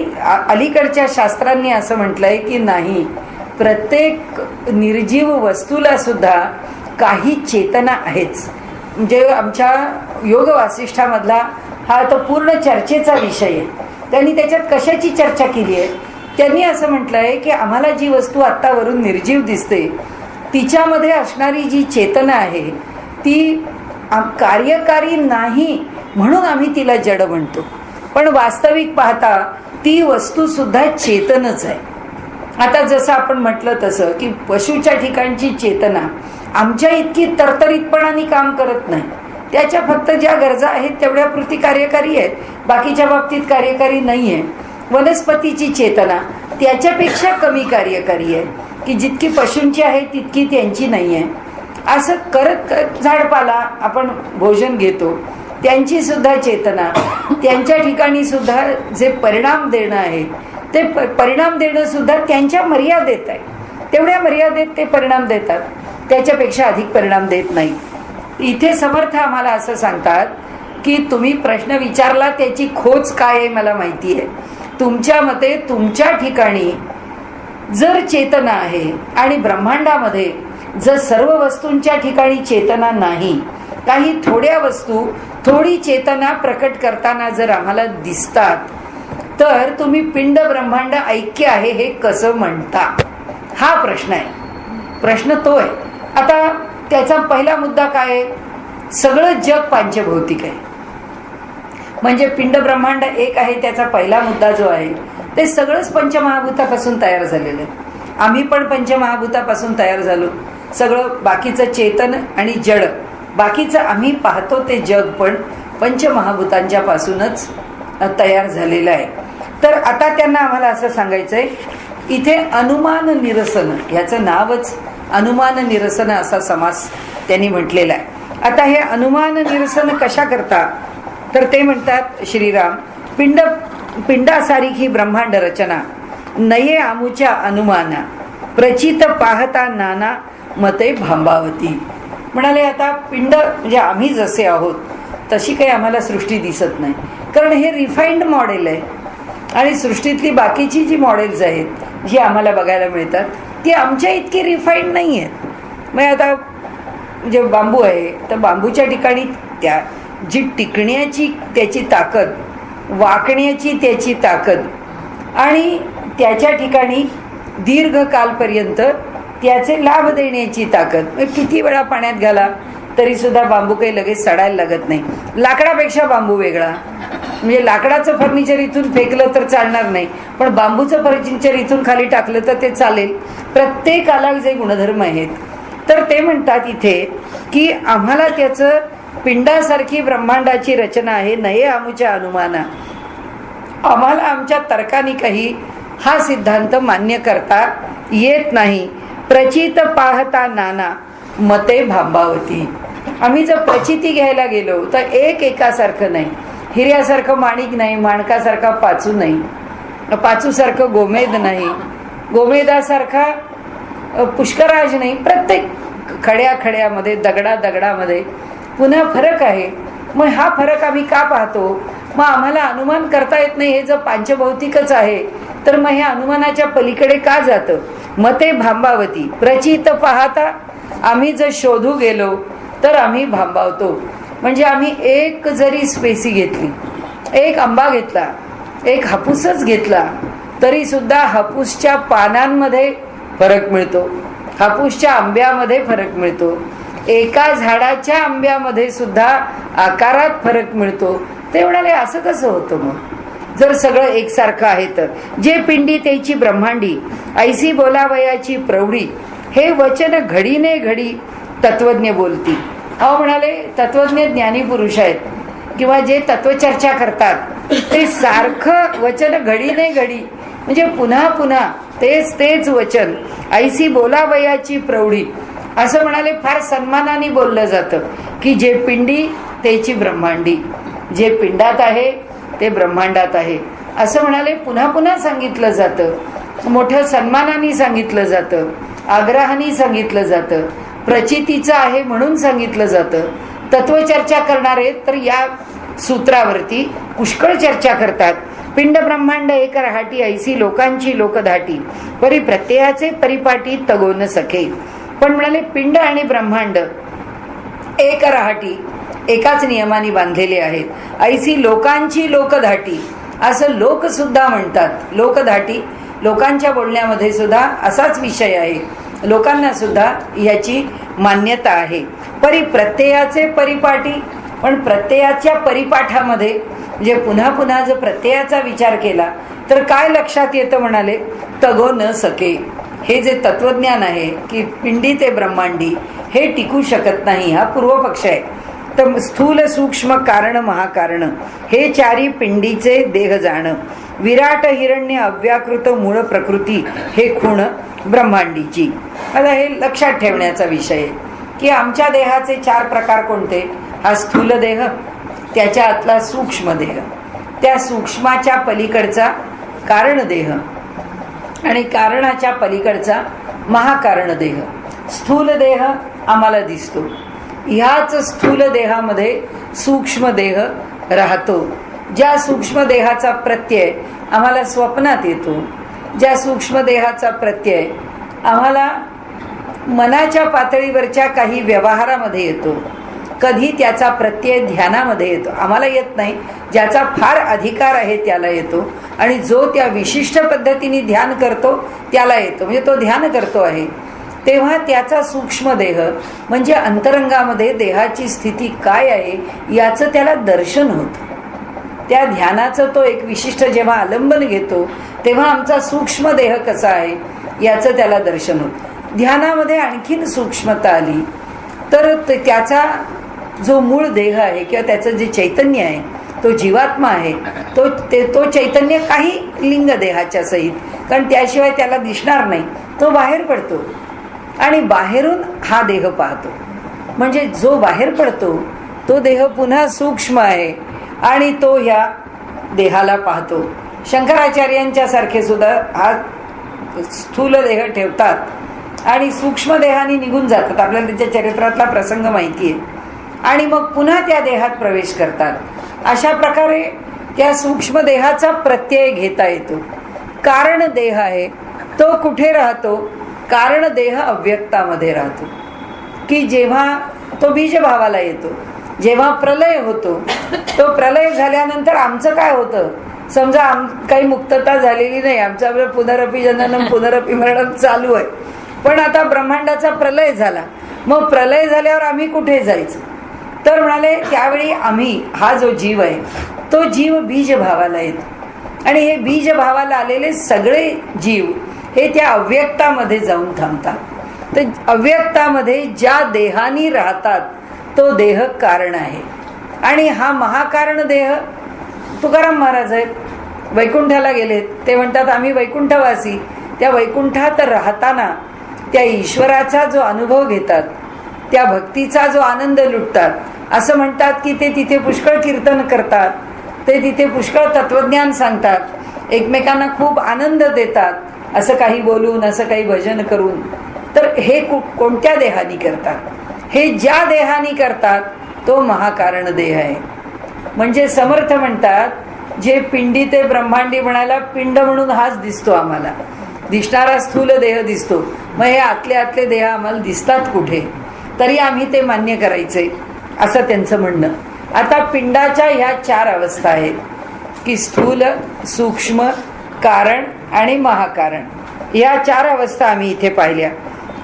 अलीकडच्या शास्त्रांनी असं म्हटलंय की नाही, प्रत्येक निर्जीव वस्तूला सुद्धा काही चेतना आहेच. म्हणजे आमच्या योग वासिष्ठामधला हा तो पूर्ण चर्चेचा विषय आहे. त्यांनी त्याच्यात कशाची चर्चा केली आहे, त्यांनी असं म्हटलंय की आम्हाला जी वस्तू आत्तावरून निर्जीव दिसते तिच्यामध्ये असणारी जी चेतना आहे ती कार्यकारी नाही म्हणून आम्ही तिला जड म्हणतो, पण वास्तविक पाहता ती वस्तू सुद्धा चेतनच आहे. आता जसं आपण म्हटलं तसं की पशुच्या ठिकाणची चेतना आमच्या इतकी तरतरीतपणाने काम करत नाही. त्याच्या फक्त ज्या गरजा आहेत तेवढ्यापुरती कार्यकारी आहेत, बाकीच्या बाबतीत कार्यकारी नाही आहे. वनस्पतीची चेतना त्याच्यापेक्षा कमी कार्यकारी आहे, की जितकी पशूंची आहे तितकी त्यांची नाही आहे. असं करत झाडपाला आपण भोजन घेतो, त्यांची सुद्धा चेतना, त्यांच्या ठिकाणी सुद्धा जे परिणाम देणं आहे ते परिणाम देणं सुद्धा त्यांच्या मर्यादेत आहे. तेवढ्या मर्यादेत ते परिणाम देतात, त्याच्यापेक्षा अधिक परिणाम देत नाही. इथे समर्थ आम्हाला असं सांगतात की तुम्ही प्रश्न विचारला त्याची खोच काय आहे मला माहिती आहे. तुमच्या मते तुमच्या ठिकाणी जर चेतना आहे आणि ब्रह्मांडामध्ये जर सर्व वस्तूंच्या ठिकाणी चेतना नाही, काही थोड्या वस्तू थोडी चेतना प्रकट करताना जर आम्हाला दिसतात, तर तुम्ही पिंड ब्रह्मांड ऐक्य आहे हे कसं म्हणता? हा प्रश्न आहे. प्रश्न तो आहे. आता त्याचा पहिला मुद्दा काय आहे? सगळं जग पांचभौतिक आहे. म्हणजे पिंड ब्रह्मांड एक आहे, त्याचा पहिला मुद्दा जो आहे ते सगळंच पंचमहाभूतापासून तयार झालेलं आहे. आम्ही पण पंचमहाभूतापासून तयार झालो. सगळं बाकीचं चेतन आणि जड, बाकीचं आम्ही पाहतो ते जग पण पंचमहाभूतांच्या पासूनच तयार झालेलं आहे. तर आता त्यांना आम्हाला असं सांगायचंय, इथे अनुमान निरसन, ह्याचं नावच अनुमान निरसन असा समास त्यांनी म्हटलेला आहे. आता हे अनुमान निरसन कशा करता? तर ते म्हणतात श्रीराम, पिंडासारिखी ब्रह्मांड रचना नये आमुच्या अनुमाना प्रचित पाहता नाना मते भांबावती. म्हणाले आता पिंड म्हणजे आम्ही जसे आहोत तशी काही आम्हाला सृष्टी दिसत नाही, कारण हे रिफाईंड मॉडेल आहे. आणि सृष्टीतली बाकीची जी मॉडेल्स आहेत जी आम्हाला बघायला मिळतात ती आमच्या इतकी रिफाईंड नाही आहेत. मग आता जे बांबू आहे तर बांबूच्या ठिकाणी त्या जी टिकण्याची त्याची ताकद, वाकण्याची त्याची ताकद आणि त्याच्या ठिकाणी दीर्घकालपर्यंत त्याचे लाभ देण्याची ताकद, किती वेळा पाण्यात घाला तरी सुद्धा बांबू काही लगेच सडायला लागत नाही. लाकडापेक्षा बांबू वेगळा. म्हणजे लाकडाचं फर्निचर इथून फेकलं तर चालणार नाही, पण बांबूचं फर्निचर इथून खाली टाकलं तर ते चालेल. प्रत्येकाला जे गुणधर्म आहेत. तर ते म्हणतात इथे की आम्हाला त्याचं पिंडासारखी ब्रह्मांडाची रचना आहे नये आमुच्या अनुमाना, आम्हाला आमच्या तर्काने काही हा सिद्धांत मान्य करता येत नाही. प्रचित पाहता नाना मते भांबावती. आम्ही जर प्रचिती घ्यायला गेलो तर एकासारखं नाही. हिऱ्यासारखं माणिक नाही, माणकासारखा पाचू नाही, पाचूसारखं गोमेद नाही, गोमेदासारखा पुष्कराज नाही. प्रत्येक खड्यामध्ये दगडामध्ये पुन्हा फरक आहे. मग हा फरक आम्ही का पाहतो? मग आम्हाला अनुमान करता येत नाही. हे जर पांचभौतिकच आहे तर मग हे अनुमानाच्या पलीकडे का जातं? मते भांबावती. प्रचित पाहता आम्ही जर शोधू गेलो तर आम्ही भांबावतो. म्हणजे आम्ही एक जरी स्पेसी घेतली, एक आंबा घेतला, एक हापूसच घेतला, तरी सुद्धा हापूसच्या पानांमध्ये फरक मिळतो, हापूसच्या आंब्यामध्ये फरक मिळतो, एका झाडाच्या आंब्यामध्ये सुद्धा आकारात फरक मिळतो. ते म्हणाले असं कसं होतं मग जर सगळं एकसारखं आहे तर? जे पिंडी त्याची ब्रह्मांडी ऐसी बोलावयाची प्रौढी, हे वचन घडीने घडी तत्वज्ञ बोलती. अहो म्हणाले तत्वज्ञ ज्ञानी पुरुष आहेत किंवा जे तत्वचर्चा करतात ते सारखं वचन घडीने घडी म्हणजे पुन्हा पुन्हा तेच वचन ऐसी बोलावयाची प्रौढी असं म्हणाले. फार सन्मानाने बोललं जातं की जे पिंडी त्याची ब्रह्मांडी, जे पिंडात आहे ते ब्रह्मांडात आहे असं म्हणाले. पुन्हा पुन्हा सांगितलं जातं, मोठ्या सन्मानाने सांगितलं जातं, आग्रहाने सांगितलं जातं, प्रचितीचं आहे म्हणून सांगितलं जातं. तत्वचर्चा करणारे तर या सूत्रावरती पुष्कळ चर्चा करतात. पिंड ब्रह्मांड एक रहाटी ऐसी लोकांची लोकधाटी परी प्रत्ययाचे परिपाटी तगो न सके. पण म्हणाले पिंड आणि ब्रह्मांड एक रहाटी एकाच नियमाने बांधलेले आहेत. ऐसी लोकांची लोकधाटी असं लोक सुद्धा म्हणतात. लोकधाटी लोकांच्या बोलण्यामध्ये सुद्धा असाच विषय आहे. लोकांना सुद्धा याची मान्यता आहे. परी प्रत्ययाचे परिपाटी, पण प्रत्ययाच्या परिपाठामध्ये जे पुन्हा पुन्हा जर प्रत्ययाचा विचार केला तर काय लक्षात येतं? म्हणाले तगो न सके. हे जे तत्वज्ञान आहे की पिंडी ते ब्रह्मांडी हे टिकू शकत नाही, हा पूर्वपक्ष आहे. तर स्थूल सूक्ष्म कारण महाकारण हे चारी पिंडीचे देह जाण, विराट हिरण्य अव्याकृत मूळ प्रकृती हे खूण ब्रह्मांडीची. आता हे लक्षात ठेवण्याचा विषय आहे की आमच्या देहाचे 4 प्रकार कोणते. हा स्थूल देह, त्याच्या आतला सूक्ष्म देह, त्या सूक्ष्माच्या पलीकडचा कारण देह आणि कारणाच्या पलीकडचा महाकारण देह. स्थूल देह आम्हाला दिसतो, ह्याच स्थूल देहामध्ये सूक्ष्म देह राहतो. ज्या सूक्ष्म देहाचा प्रत्यय आम्हाला स्वप्नात येतो, ज्या सूक्ष्म देहाचा प्रत्यय आम्हाला मनाच्या पातळीवरच्या काही व्यवहारामध्ये येतो, कधी त्याचा प्रत्यय ध्यानामध्ये येतो, आम्हाला येत नाही, ज्याचा फार अधिकार आहे त्याला येतो, आणि जो त्या विशिष्ट पद्धतीने ध्यान करतो त्याला येतो, म्हणजे तो ध्यान करतो आहे. तेव्हा त्याचा सूक्ष्म देह म्हणजे अंतरंगामध्ये देहाची स्थिती काय आहे याचं त्याला दर्शन होतं. त्या ध्यानाचं तो एक विशिष्ट जेव्हा आलंबन घेतो तेव्हा आमचा सूक्ष्म देह कसा आहे याचं त्याला दर्शन होतं. ध्यानामध्ये आणखीन सूक्ष्मता आली तर त्याचा जो मूळ देह आहे किंवा त्याचं जे चैतन्य आहे, तो जीवात्मा आहे, तो चैतन्य काही लिंग देहाच्या सहित, कारण त्याशिवाय त्याला दिसणार नाही, तो बाहेर पडतो आणि बाहेरून हा देह पाहतो. म्हणजे जो बाहेर पडतो तो देह पुन्हा सूक्ष्म आहे आणि तो ह्या देहाला पाहतो. शंकराचार्यांच्या सारखे सुद्धा हा स्थूल देह ठेवतात आणि सूक्ष्म देहाने निघून जातात. आपल्याला त्याच्या चरित्रातला प्रसंग माहिती आहे. आणि मग पुन्हा त्या देहात प्रवेश करतात. अशा प्रकारे त्या सूक्ष्म देहाचा प्रत्यय घेता येतो. कारण देह आहे तो कुठे राहतो. कारण देह अव्यक्तामध्ये राहतो, की जेव्हा तो बीजभावाला येतो, जेव्हा प्रलय होतो, तो प्रलय झाल्यानंतर आमचं काय होतं. समजा काही मुक्तता झालेली नाही, आमचं पुनरपी जननम पुनरपी मरणम चालू आहे, पण आता ब्रह्मांडाचा प्रलय झाला. मग प्रलय झाल्यावर आम्ही कुठे जायचं. तर म्हणाले त्यावेळी आम्ही, हा जो जीव आहे तो जीव बीजभावाला येतो आणि हे बीजभावाला आलेले सगळे जीव हे त्या अव्यक्तामध्ये जाऊन थांबतात. तर अव्यक्तामध्ये ज्या देहानी राहतात तो देह कारण आहे. आणि हा महाकारण देह तुकाराम महाराज आहेत, वैकुंठाला गेलेत, ते म्हणतात आम्ही वैकुंठवासी. त्या वैकुंठात राहताना त्या ईश्वराचा जो अनुभव घेतात, त्या भक्तीचा जो आनंद लुटतात, असं म्हणतात की ते तिथे पुष्कळ कीर्तन करतात, ते तिथे पुष्कळ तत्वज्ञान सांगतात, एकमेकांना खूप आनंद देतात, असं काही बोलून, असं काही भजन करून. तर हे कोणत्या देहानी करतात. हे ज्या देहानी करतात तो महाकारण देह आहे. म्हणजे समर्थ म्हणतात जे पिंडी ते ब्रह्मांडी म्हणायला पिंड म्हणून हाच दिसतो, आम्हाला दिसणारा स्थूल देह दिसतो. मग हे आतले देह आम्हाला दिसतात कुठे, तरी आम्ही ते मान्य करायचे असं त्यांचं म्हणणं. आता पिंडाच्या ह्या 4 अवस्था आहेत की स्थूल, सूक्ष्म, कारण आणि महाकारण. या 4 अवस्था आम्ही इथे पाहिल्या.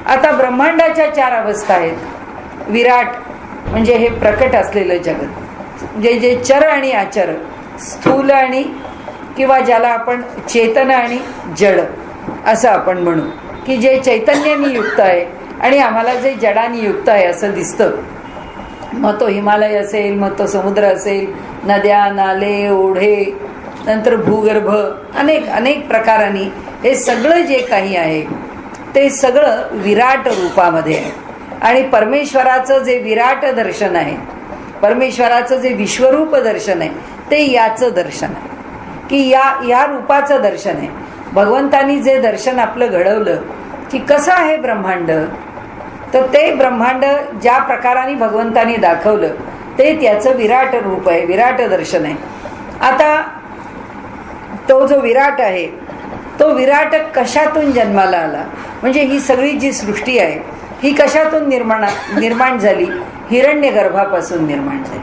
आता ब्रह्मांडाच्या 4 अवस्था आहेत. विराट म्हणजे हे प्रकट असलेलं जगत, जे चर आणि अचर, स्थूल आणि किंवा ज्याला आपण चेतन आणि जड असं आपण म्हणू, की जे चैतन्याने युक्त आहे आणि आम्हाला जे जडाने युक्त आहे असं दिसतं. मग तो हिमालय असेल, मग तो समुद्र असेल, नद्या, नाले, ओढे, नंतर भूगर्भ, अनेक प्रकारांनी हे सगळं जे काही आहे ते सगळं विराट रूपामध्ये आहे. आणि परमेश्वराचं जे विराट दर्शन आहे, परमेश्वराचं जे विश्वरूप दर्शन आहे, ते याचं दर्शन आहे, की या रूपाचं दर्शन आहे. भगवंतानी जे दर्शन आपलं घडवलं की कसं आहे ब्रह्मांड, तर ते ब्रह्मांड ज्या प्रकाराने भगवंतानी दाखवलं ते त्याचं विराट रूप आहे, विराट दर्शन आहे. आता तो जो विराट आहे तो विराट कशातून जन्माला आला, म्हणजे ही सगळी जी सृष्टी आहे ही कशातून निर्माण झाली. हिरण्यगर्भापासून निर्माण झाली.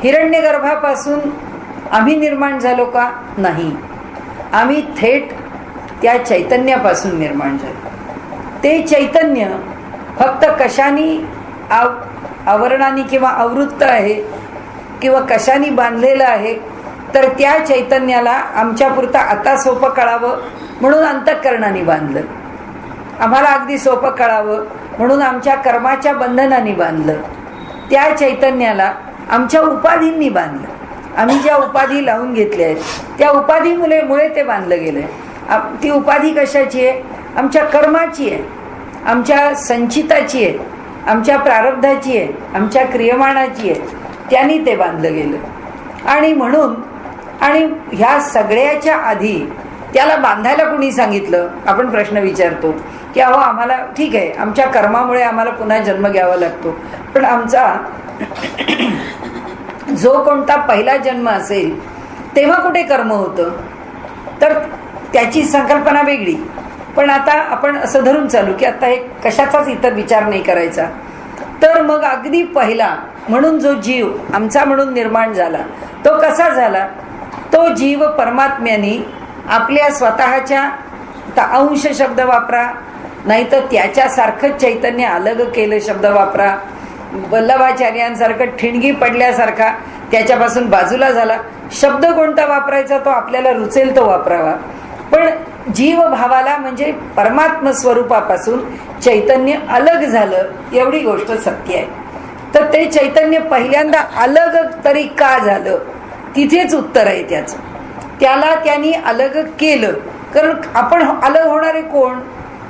हिरण्यगर्भापासून आम्ही निर्माण झालो का, नाही, आम्ही थेट त्या चैतन्यापासून निर्माण झालो. ते चैतन्य फक्त कशानी आवरणाने किंवा आवृत्त आहे किंवा कशानी बांधलेलं आहे, तर त्या चैतन्याला आमच्यापुरता आता सोपं कळावं म्हणून अंतःकरणाने बांधलं, आम्हाला अगदी सोपं कळावं म्हणून आमच्या कर्माच्या बंधनाने बांधलं. त्या चैतन्याला आमच्या उपाधींनी बांधलं. आम्ही ज्या उपाधी लावून घेतल्या आहेत त्या उपाधीमुळे ते बांधलं गेलं आहे. ती उपाधी कशाची आहे? आमच्या कर्माची आहे, आमच्या संचिताची आहे, आमच्या प्रारब्धाची आहे, आमच्या क्रियमाणाची आहे. त्यांनी ते बांधलं गेलं. आणि म्हणून आणि ह्या सगळ्याच्या आधी त्याला बांधायला कुणी सांगितलं? आपण प्रश्न विचारतो की अहो आम्हाला ठीक आहे, आमच्या कर्मामुळे आम्हाला पुन्हा जन्म घ्यावा लागतो, पण आमचा जो कोणता पहिला जन्म असेल तेव्हा कुठे कर्म होतं? तर त्याची संकल्पना वेगळी. पण आता आपण असं धरून चालू की आता हे कशाचाच इतर विचार नाही करायचा. तर मग अगदी पहिला म्हणून जो जीव आमचा म्हणून निर्माण झाला तो कसा झाला? तो जीव परमात्म्याने आपल्या स्वतःच्या अंश शब्द वापरा, नाहीतर त्याच्यासारखं चैतन्य अलग केलं शब्द वापरा, वल्लभाचार्यांसारखं ठिणगी पडल्यासारखा त्याच्यापासून बाजूला झाला. शब्द कोणता वापरायचा तो आपल्याला रुचेल तो वापरावा. पण जीव भावाला म्हणजे परमात्म स्वरूपापासून चैतन्य अलग झालं एवढी गोष्ट सत्य आहे. तर ते चैतन्य पहिल्यांदा अलग तरी का झालं तिथेच उत्तर आहे त्याचं. त्याला त्यांनी अलग केलं कारण आपण अलग होणारे कोण?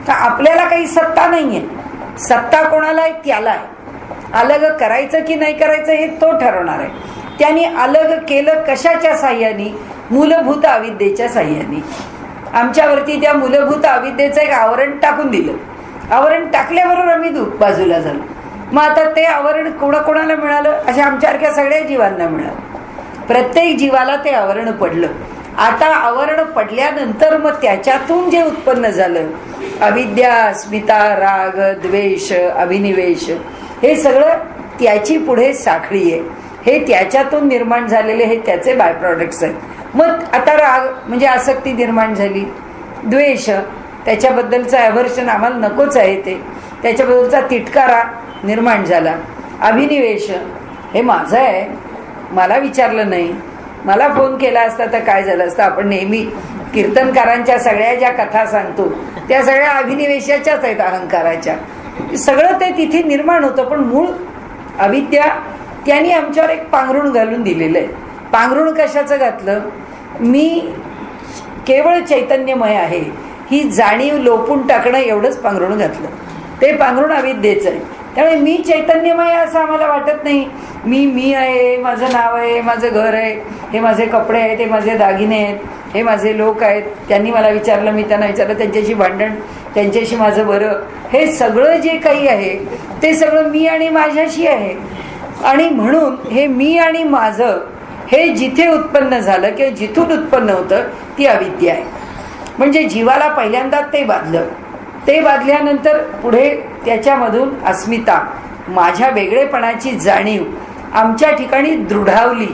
का आपल्याला काही सत्ता नाहीये. सत्ता कोणाला आहे? त्याला आहे. अलग करायचं की नाही करायचं हे तो ठरवणार आहे. त्यांनी अलग केलं कशाच्या साह्याने? मूलभूत अविद्येच्या साह्याने. आमच्यावरती त्या मूलभूत अविद्येचं एक आवरण टाकून दिलं. आवरण टाकल्याबरोबर आम्ही बाजूला झालो. मग आता ते आवरण कोणाकोणाला मिळालं? अशा आमच्यासारख्या सगळ्या जीवांना मिळालं. प्रत्येक जीवाला ते आवरण पडलं. आता आवरण पडल्यानंतर मग त्याच्यातून जे उत्पन्न झालं अविद्या, अस्मिता, राग, द्वेष, अभिनिवेश, हे सगळं त्याची पुढे साखळी आहे. हे त्याच्यातून निर्माण झालेले हे त्याचे बाय प्रॉडक्ट्स आहेत. मग आता राग म्हणजे आसक्ती निर्माण झाली, द्वेष त्याच्याबद्दलचं ॲव्हर्शन आम्हाला नकोच आहे ते, त्याच्याबद्दलचा तिटकारा निर्माण झाला, अभिनिवेश हे माझं आहे, मला विचारलं नाही, मला फोन केला असता तर काय झालं असतं. आपण नेहमी कीर्तनकारांच्या सगळ्या ज्या कथा सांगतो त्या सगळ्या अभिनिवेशाच्याच आहेत, अहंकाराच्या. सगळं ते तिथे निर्माण होतं. पण मूळ अविद्या त्यांनी आमच्यावर एक पांघरुण घालून दिलेलं आहे. पांघरुण कशाचं घातलं? मी केवळ चैतन्यमय आहे ही जाणीव लोपून टाकणं एवढंच पांघरुण घातलं. ते पांघरुण अविद्येचं आहे. त्यामुळे मी चैतन्यमय असं आम्हाला वाटत नाही. मी आहे, माझं नाव आहे, माझं घर आहे, हे माझे कपडे आहेत, हे माझे दागिने आहेत, हे माझे लोक आहेत, त्यांनी मला विचारलं, मी त्यांना विचारलं, त्यांच्याशी भांडण, त्यांच्याशी माझं बरं, हे सगळं जे काही आहे ते सगळं मी आणि माझ्याशी आहे. आणि म्हणून हे मी आणि माझं हे जिथे उत्पन्न झालं किंवा जिथून उत्पन्न होतं ती अविद्या आहे. म्हणजे जीवाला पहिल्यांदा ते बांधलं. ते बांधल्यानंतर पुढे त्याच्यामधून अस्मिता, माझ्या वेगळेपणाची जाणीव आमच्या ठिकाणी दृढावली.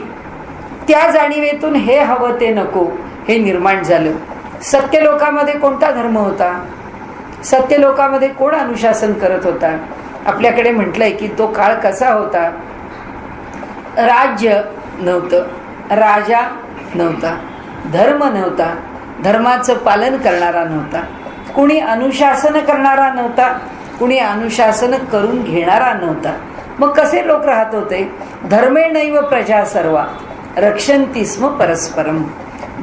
त्या जाणीवेतून हे हवं ते नको हे निर्माण झालं. सत्य लोकामध्ये कोणता धर्म होता? सत्य लोकामध्ये कोण अनुशासन करत होता? आपल्याकडे म्हटलंय की तो काळ कसा होता? राज्य नव्हतं, राजा नव्हता, धर्म नव्हता, धर्माचं पालन करणारा नव्हता, कुणी अनुशासन करणारा नव्हता, कुणी अनुशासन करून घेणारा नव्हता. मग कसे लोक राहत होते? धर्मेणैव प्रजा सर्वा रक्षन्ति स्म परस्परम.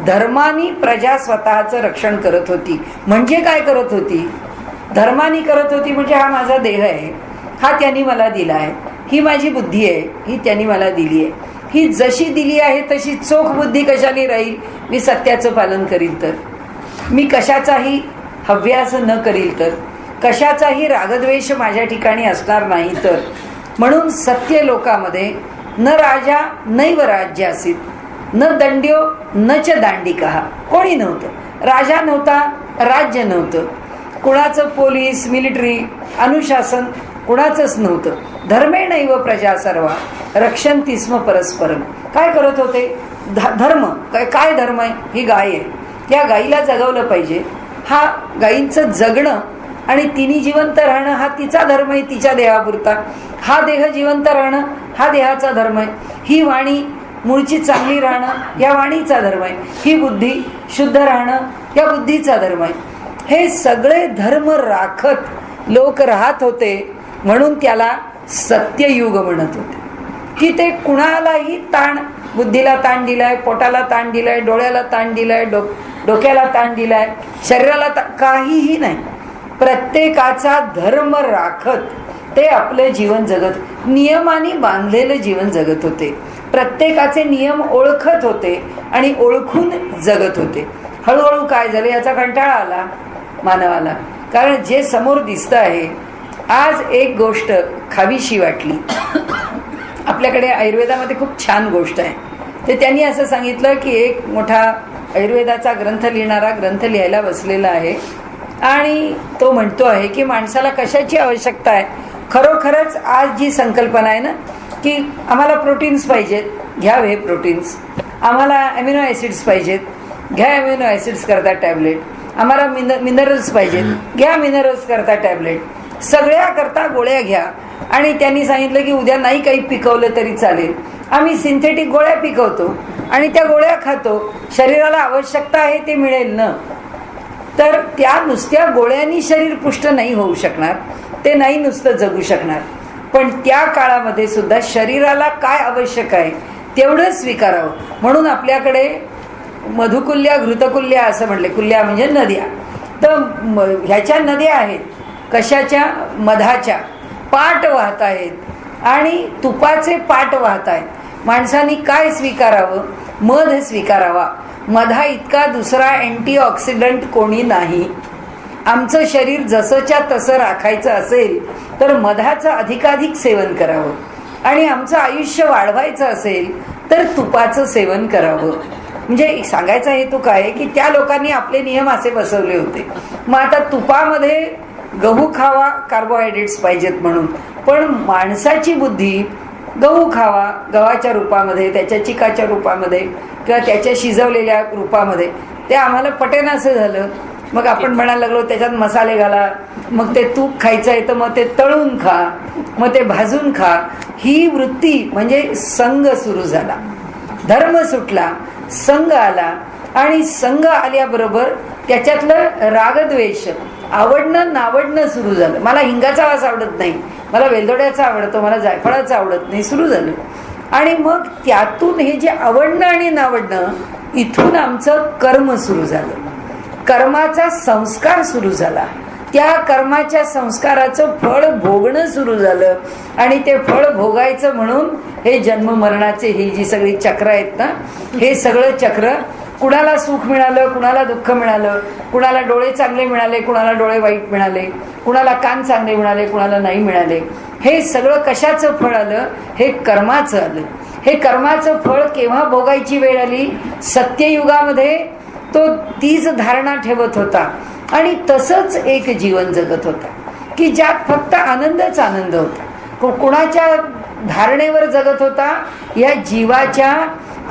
धर्मानी प्रजा स्वतःचं रक्षण करत होती. म्हणजे काय करत होती? धर्मानी करत होती म्हणजे हा माझा देह आहे, हा त्यांनी मला दिला आहे, ही माझी बुद्धी आहे, ही त्यांनी मला दिली आहे, ही जशी दिली आहे तशी चोख बुद्धी कशाने राहील? मी सत्याचं पालन करील तर, मी कशाचाही हव्यास न करील तर, कशाचाही रागद्वेष माझ्या ठिकाणी असणार नाही तर. म्हणून सत्य लोकामध्ये न राजा नैव राज्य असीत, न दंड्यो न च दांडिका. कोणी नव्हतं, राजा नव्हता, राज्य नव्हतं, कुणाचं पोलीस, मिलिटरी, अनुशासन कुणाचंच नव्हतं. धर्मेणैव प्रजा सर्वा रक्षन्ति स्म परस्परम. काय करत होते? धर्म. काय धर्म आहे? ही गाय आहे, त्या गाईला जगवलं पाहिजे. हा गाईंचं जगणं आणि तिने जिवंत राहणं हा तिचा धर्म आहे, तिच्या देहापुरता. हा देह जिवंत राहणं हा देहाचा धर्म आहे. ही वाणी मूळची चांगली राहणं या वाणीचा धर्म आहे. ही बुद्धी शुद्ध राहणं या बुद्धीचा धर्म आहे. हे सगळे धर्म राखत लोक राहत होते. म्हणून त्याला सत्ययुग म्हणत होते, की ते कुणालाही ताण, बुद्धीला ताण दिलाय, पोटाला ताण दिलाय, डोळ्याला ताण दिलाय, डोक्याला ताण दिलाय, शरीराला काहीही नाही. प्रत्येकाचा धर्म राखत ते आपलं जीवन जगत, नियमाने बांधलेलं जीवन जगत होते. प्रत्येकाचे नियम ओळखत होते आणि ओळखून जगत होते. हळूहळू काय झालं, याचा कंटाळा आला मानवाला. कारण जे समोर दिसतं आहे, आज एक गोष्ट खावीशी वाटली. आपल्याकडे आयुर्वेदामध्ये खूप छान गोष्ट आहे. ते त्यांनी असं सांगितलं की एक मोठा आयुर्वेदाचा ग्रंथ लिहिणारा ग्रंथ लिहायला बसलेला आहे आणि तो म्हणतो आहे की माणसाला कशाची आवश्यकता आहे. खरोखरच आज जी संकल्पना आहे ना, की आम्हाला प्रोटीन्स पाहिजेत, घ्या हे प्रोटीन्स. आम्हाला ॲमिनो ॲसिड्स पाहिजेत, घ्या ॲमिनो ॲसिड्स करता टॅबलेट. आम्हाला मिनरल्स पाहिजेत, घ्या मिनरल्स करता टॅबलेट. सगळ्या करता गोळ्या घ्या. आणि त्यांनी सांगितलं की उद्या नाही काही पिकवलं तरी चालेल, आम्ही सिंथेटिक गोळ्या पिकवतो आणि त्या गोळ्या खातो. शरीराला आवश्यकता आहे ते मिळेल ना. तर त्या नुसत्या गोळ्यांनी शरीर पुष्ट नाही होऊ शकणार, ते नाही नुसतं जगू शकणार. पण त्या काळामध्ये सुद्धा शरीराला काय आवश्यक आहे तेवढं स्वीकारावं. म्हणून आपल्याकडे मधुकुल्या घृतकुल्या असं म्हटले. कुल्या म्हणजे नद्या. तर ह्याच्या नद्या आहेत कशाच्या, मधाच्या पाट वाहत आहेत आणि तुपाचे पाट वाहत आहेत. माणसांनी काय स्वीकारावं, मध स्वीकारावा. मधा इतका दुसरा अँटीऑक्सिडंट कोणी नाही. आमचं शरीर जसंच्या तसं राखायचं असेल तर मधाचं अधिकाधिक सेवन करावं आणि आमचं आयुष्य वाढवायचं असेल तर तुपाचं सेवन करावं. म्हणजे सांगायचा हेतू काय की त्या लोकांनी आपले नियम असे बसवले होते. मग आता तुपामध्ये गहू खावा, कार्बोहायड्रेट्स पाहिजेत म्हणून. पण माणसाची बुद्धी गहू खावा गव्हाच्या रूपामध्ये, त्याच्या चिकाच्या रूपामध्ये किंवा त्याच्या शिजवलेल्या रूपामध्ये, ते आम्हाला पटेन असं झालं. मग आपण म्हणायला लागलो त्याच्यात मसाले घाला, मग ते तूप खायचं आहे तर मग ते तळून खा, मग ते भाजून खा. ही वृत्ती म्हणजे संघ सुरू झाला, धर्म सुटला, संघ आला. आणि संघ आल्याबरोबर त्याच्यातलं रागद्वेष, आवडणं नावडणं सुरू झालं. मला हिंगाचा वास आवडत नाही, मला वेलदोड्याचा आवडतो, मला जायफळाचा आवडत नाही, सुरू झालं. आणि मग त्यातून हे जे आवडणं आणि नावडणं, इथून आमचं कर्म सुरू झालं, कर्माचा संस्कार सुरू झाला. त्या कर्माच्या संस्काराचं फळ भोगणं सुरू झालं. आणि ते फळ भोगायचं म्हणून हे जन्म मरणाचे ही जी सगळी चक्र आहेत ना, हे सगळं चक्र, कुणाला सुख मिळालं, कुणाला दुःख मिळालं, कुणाला डोळे चांगले मिळाले, कुणाला डोळे वाईट मिळाले, कुणाला कान चांगले मिळाले, कुणाला नाही मिळाले. हे सगळं कशाचं फळ आलं, हे कर्माचं आलं. हे कर्माचं फळ केव्हा भोगायची वेळ आली, सत्ययुगामध्ये तो तीच धारणा ठेवत होता आणि तसंच एक जीवन जगत होता की ज्यात फक्त आनंदच आनंद होता. कुणाच्या धारणेवर जगत होता, या जीवाच्या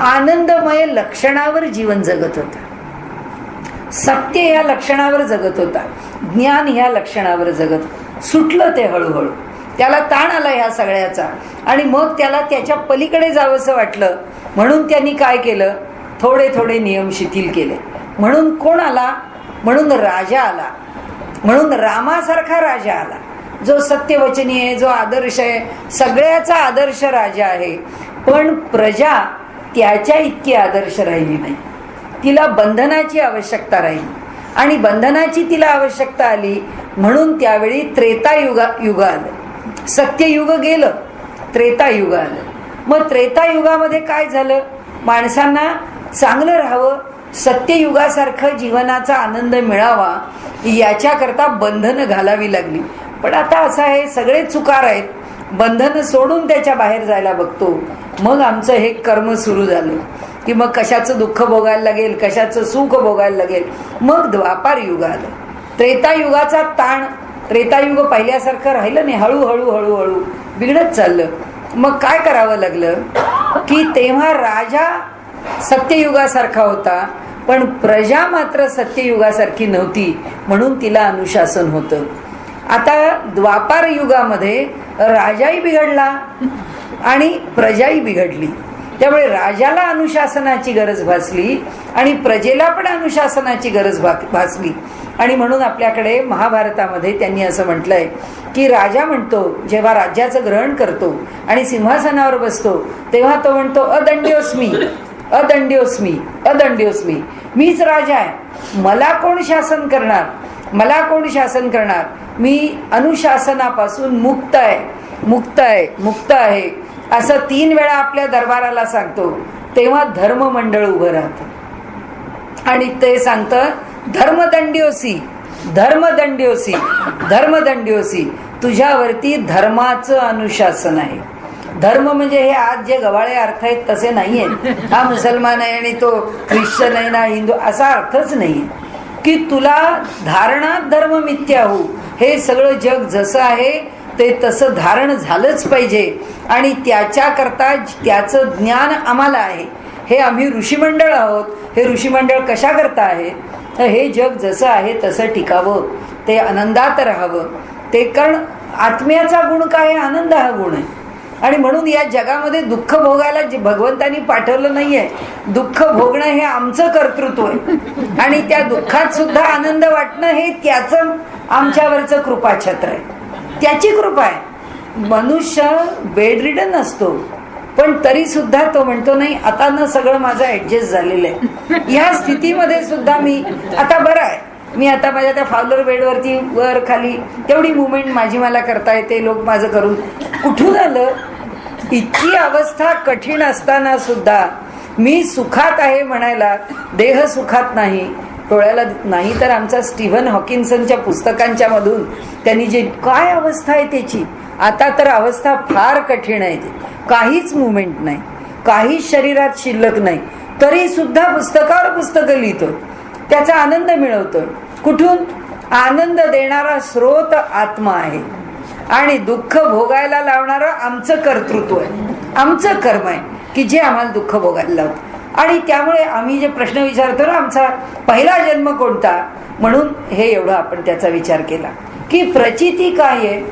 आनंदमय लक्षणावर जीवन जगत होता. सत्य ह्या लक्षणावर जगत होता, ज्ञान ह्या लक्षणावर जगत. सुटलं ते हळूहळू, त्याला ताण आला ह्या सगळ्याचा आणि मग त्याला त्याच्या पलीकडे जावंसं वाटलं. म्हणून त्यांनी काय केलं, थोडे थोडे नियम शिथिल केले. म्हणून कोण आला, म्हणून राजा आला. म्हणून रामासारखा राजा आला, जो सत्यवचनी आहे, जो आदर्श आहे, सगळ्याचा आदर्श राजा आहे. पण प्रजा त्याच्या इतकी आदर्श राहिली नाही. तिला बंधनाची आवश्यकता राहिली आणि बंधनाची तिला आवश्यकता आली. म्हणून त्यावेळी त्रेतायुग आलं. सत्ययुग गेलं, त्रेतायुग आलं. मग त्रेतायुगामध्ये काय झालं, माणसांना चांगलं राहावं, सत्ययुगासारखं जीवनाचा आनंद मिळावा, याच्याकरता बंधनं घालावी लागली. पण आता असं आहे, सगळे चुकार आहेत, बंधनं सोडून त्याच्या बाहेर जायला बघतो. मग आमचं हे कर्म सुरू झालं की मग कशाचं दुःख भोगायला लागेल, कशाचं सुख भोगायला लागेल. मग द्वापार युग आलं. त्रेतायुगाचा ताण, त्रेतायुग पहिल्यासारखं राहिलं नाही, हळूहळू हळूहळू बिघडत चाललं. मग काय करावं लागलं की तेव्हा राजा सत्ययुगासारखा होता, पण प्रजा मात्र सत्ययुगासारखी नव्हती, म्हणून तिला अनुशासन होतं. आता द्वापार युगामध्ये राजाही बिघडला आणि प्रजाही बिघडली. त्यामुळे राजाला अनुशासनाची गरज भासली आणि प्रजेला पण अनुशासनाची गरज भासली. आणि म्हणून आपल्याकडे महाभारतामध्ये त्यांनी असं म्हटलंय की राजा म्हणतो, जेव्हा राज्याचं ग्रहण करतो आणि सिंहासनावर बसतो, तेव्हा तो म्हणतो अदंड्योस्मी अदंड्योस्मी अदंड्योस्मी, मीच राजा आहे, मला कोण शासन करणार, मला कोण शासन करणार, मी अनुशासनापासून मुक्त आहे, मुक्त आहे, मुक्त आहे, असं 3 वेळा आपल्या दरबाराला सांगतो. तेव्हा धर्ममंडळ उभं राहतं आणि ते सांगतं धर्मदंड्योसी धर्मदंड्योसी धर्मदंड्योसी, तुझ्यावरती धर्माचं अनुशासन आहे. धर्म म्हणजे हे आज जे गवाळे अर्थ आहेत तसे नाही आहेत, हा मुसलमान आहे आणि तो ख्रिश्चन आहे ना हिंदू, असा अर्थच नाही की तुला धारणात धर्म मिथ्या हो, हे सगळं जग जसं आहे ते तसं धारण झालंच पाहिजे आणि त्याच्याकरता त्याचं ज्ञान आम्हाला आहे. हे आम्ही ऋषीमंडळ आहोत. हे ऋषीमंडळ कशा करता आहे, तर हे जग जसं आहे तसं टिकावं, ते आनंदात राहावं. ते कारण आत्म्याचा गुण काय, आनंद हा गुण आहे. आणि म्हणून या जगामध्ये दुःख भोगायला जे भगवंतांनी पाठवलं नाहीये, दुःख भोगणं हे आमचं कर्तृत्व आहे आणि त्या दुःखात सुद्धा आनंद वाटणं हे त्याचं आमच्यावरचं कृपाछत्र आहे, त्याची कृपा आहे. मनुष्य बेडरिडन असतो पण तरी सुद्धा तो म्हणतो नाही आता न सगळं माझं ऍडजस्ट झालेलं आहे, ह्या स्थितीमध्ये सुद्धा मी आता बरं आहे, मी आता माझ्या त्या फावलर बेडवरती वर खाली तेवढी मुवमेंट माझी मला करता येते, लोक माझं करून कुठून आलं. इतकी अवस्था कठीण असताना सुद्धा मी सुखात आहे म्हणायला, देह सुखात नाही, डोळ्याला नाही तर आमचा स्टीव्हन हॉकिन्सनच्या पुस्तकांच्या मधून त्यांनी जे काय अवस्था आहे त्याची, आता तर अवस्था फार कठीण आहे. काहीच मुवमेंट नाही, काहीच शरीरात शिल्लक नाही, तरी सुद्धा पुस्तकावर पुस्तकं लिहितो, त्याचा आनंद मिळवतो. कुठून? आनंद देणारा स्रोत आत्मा आहे आणि दुःख भोगायला लावणारं आमचं कर्तृत्व आहे, आमचं कर्म आहे की जे आम्हाला दुःख भोगायला लावतं. आणि त्यामुळे आम्ही जे प्रश्न विचारतो ना, आमचा पहिला जन्म कोणता, म्हणून हे एवढं आपण त्याचा विचार केला की प्रचिती काय आहे.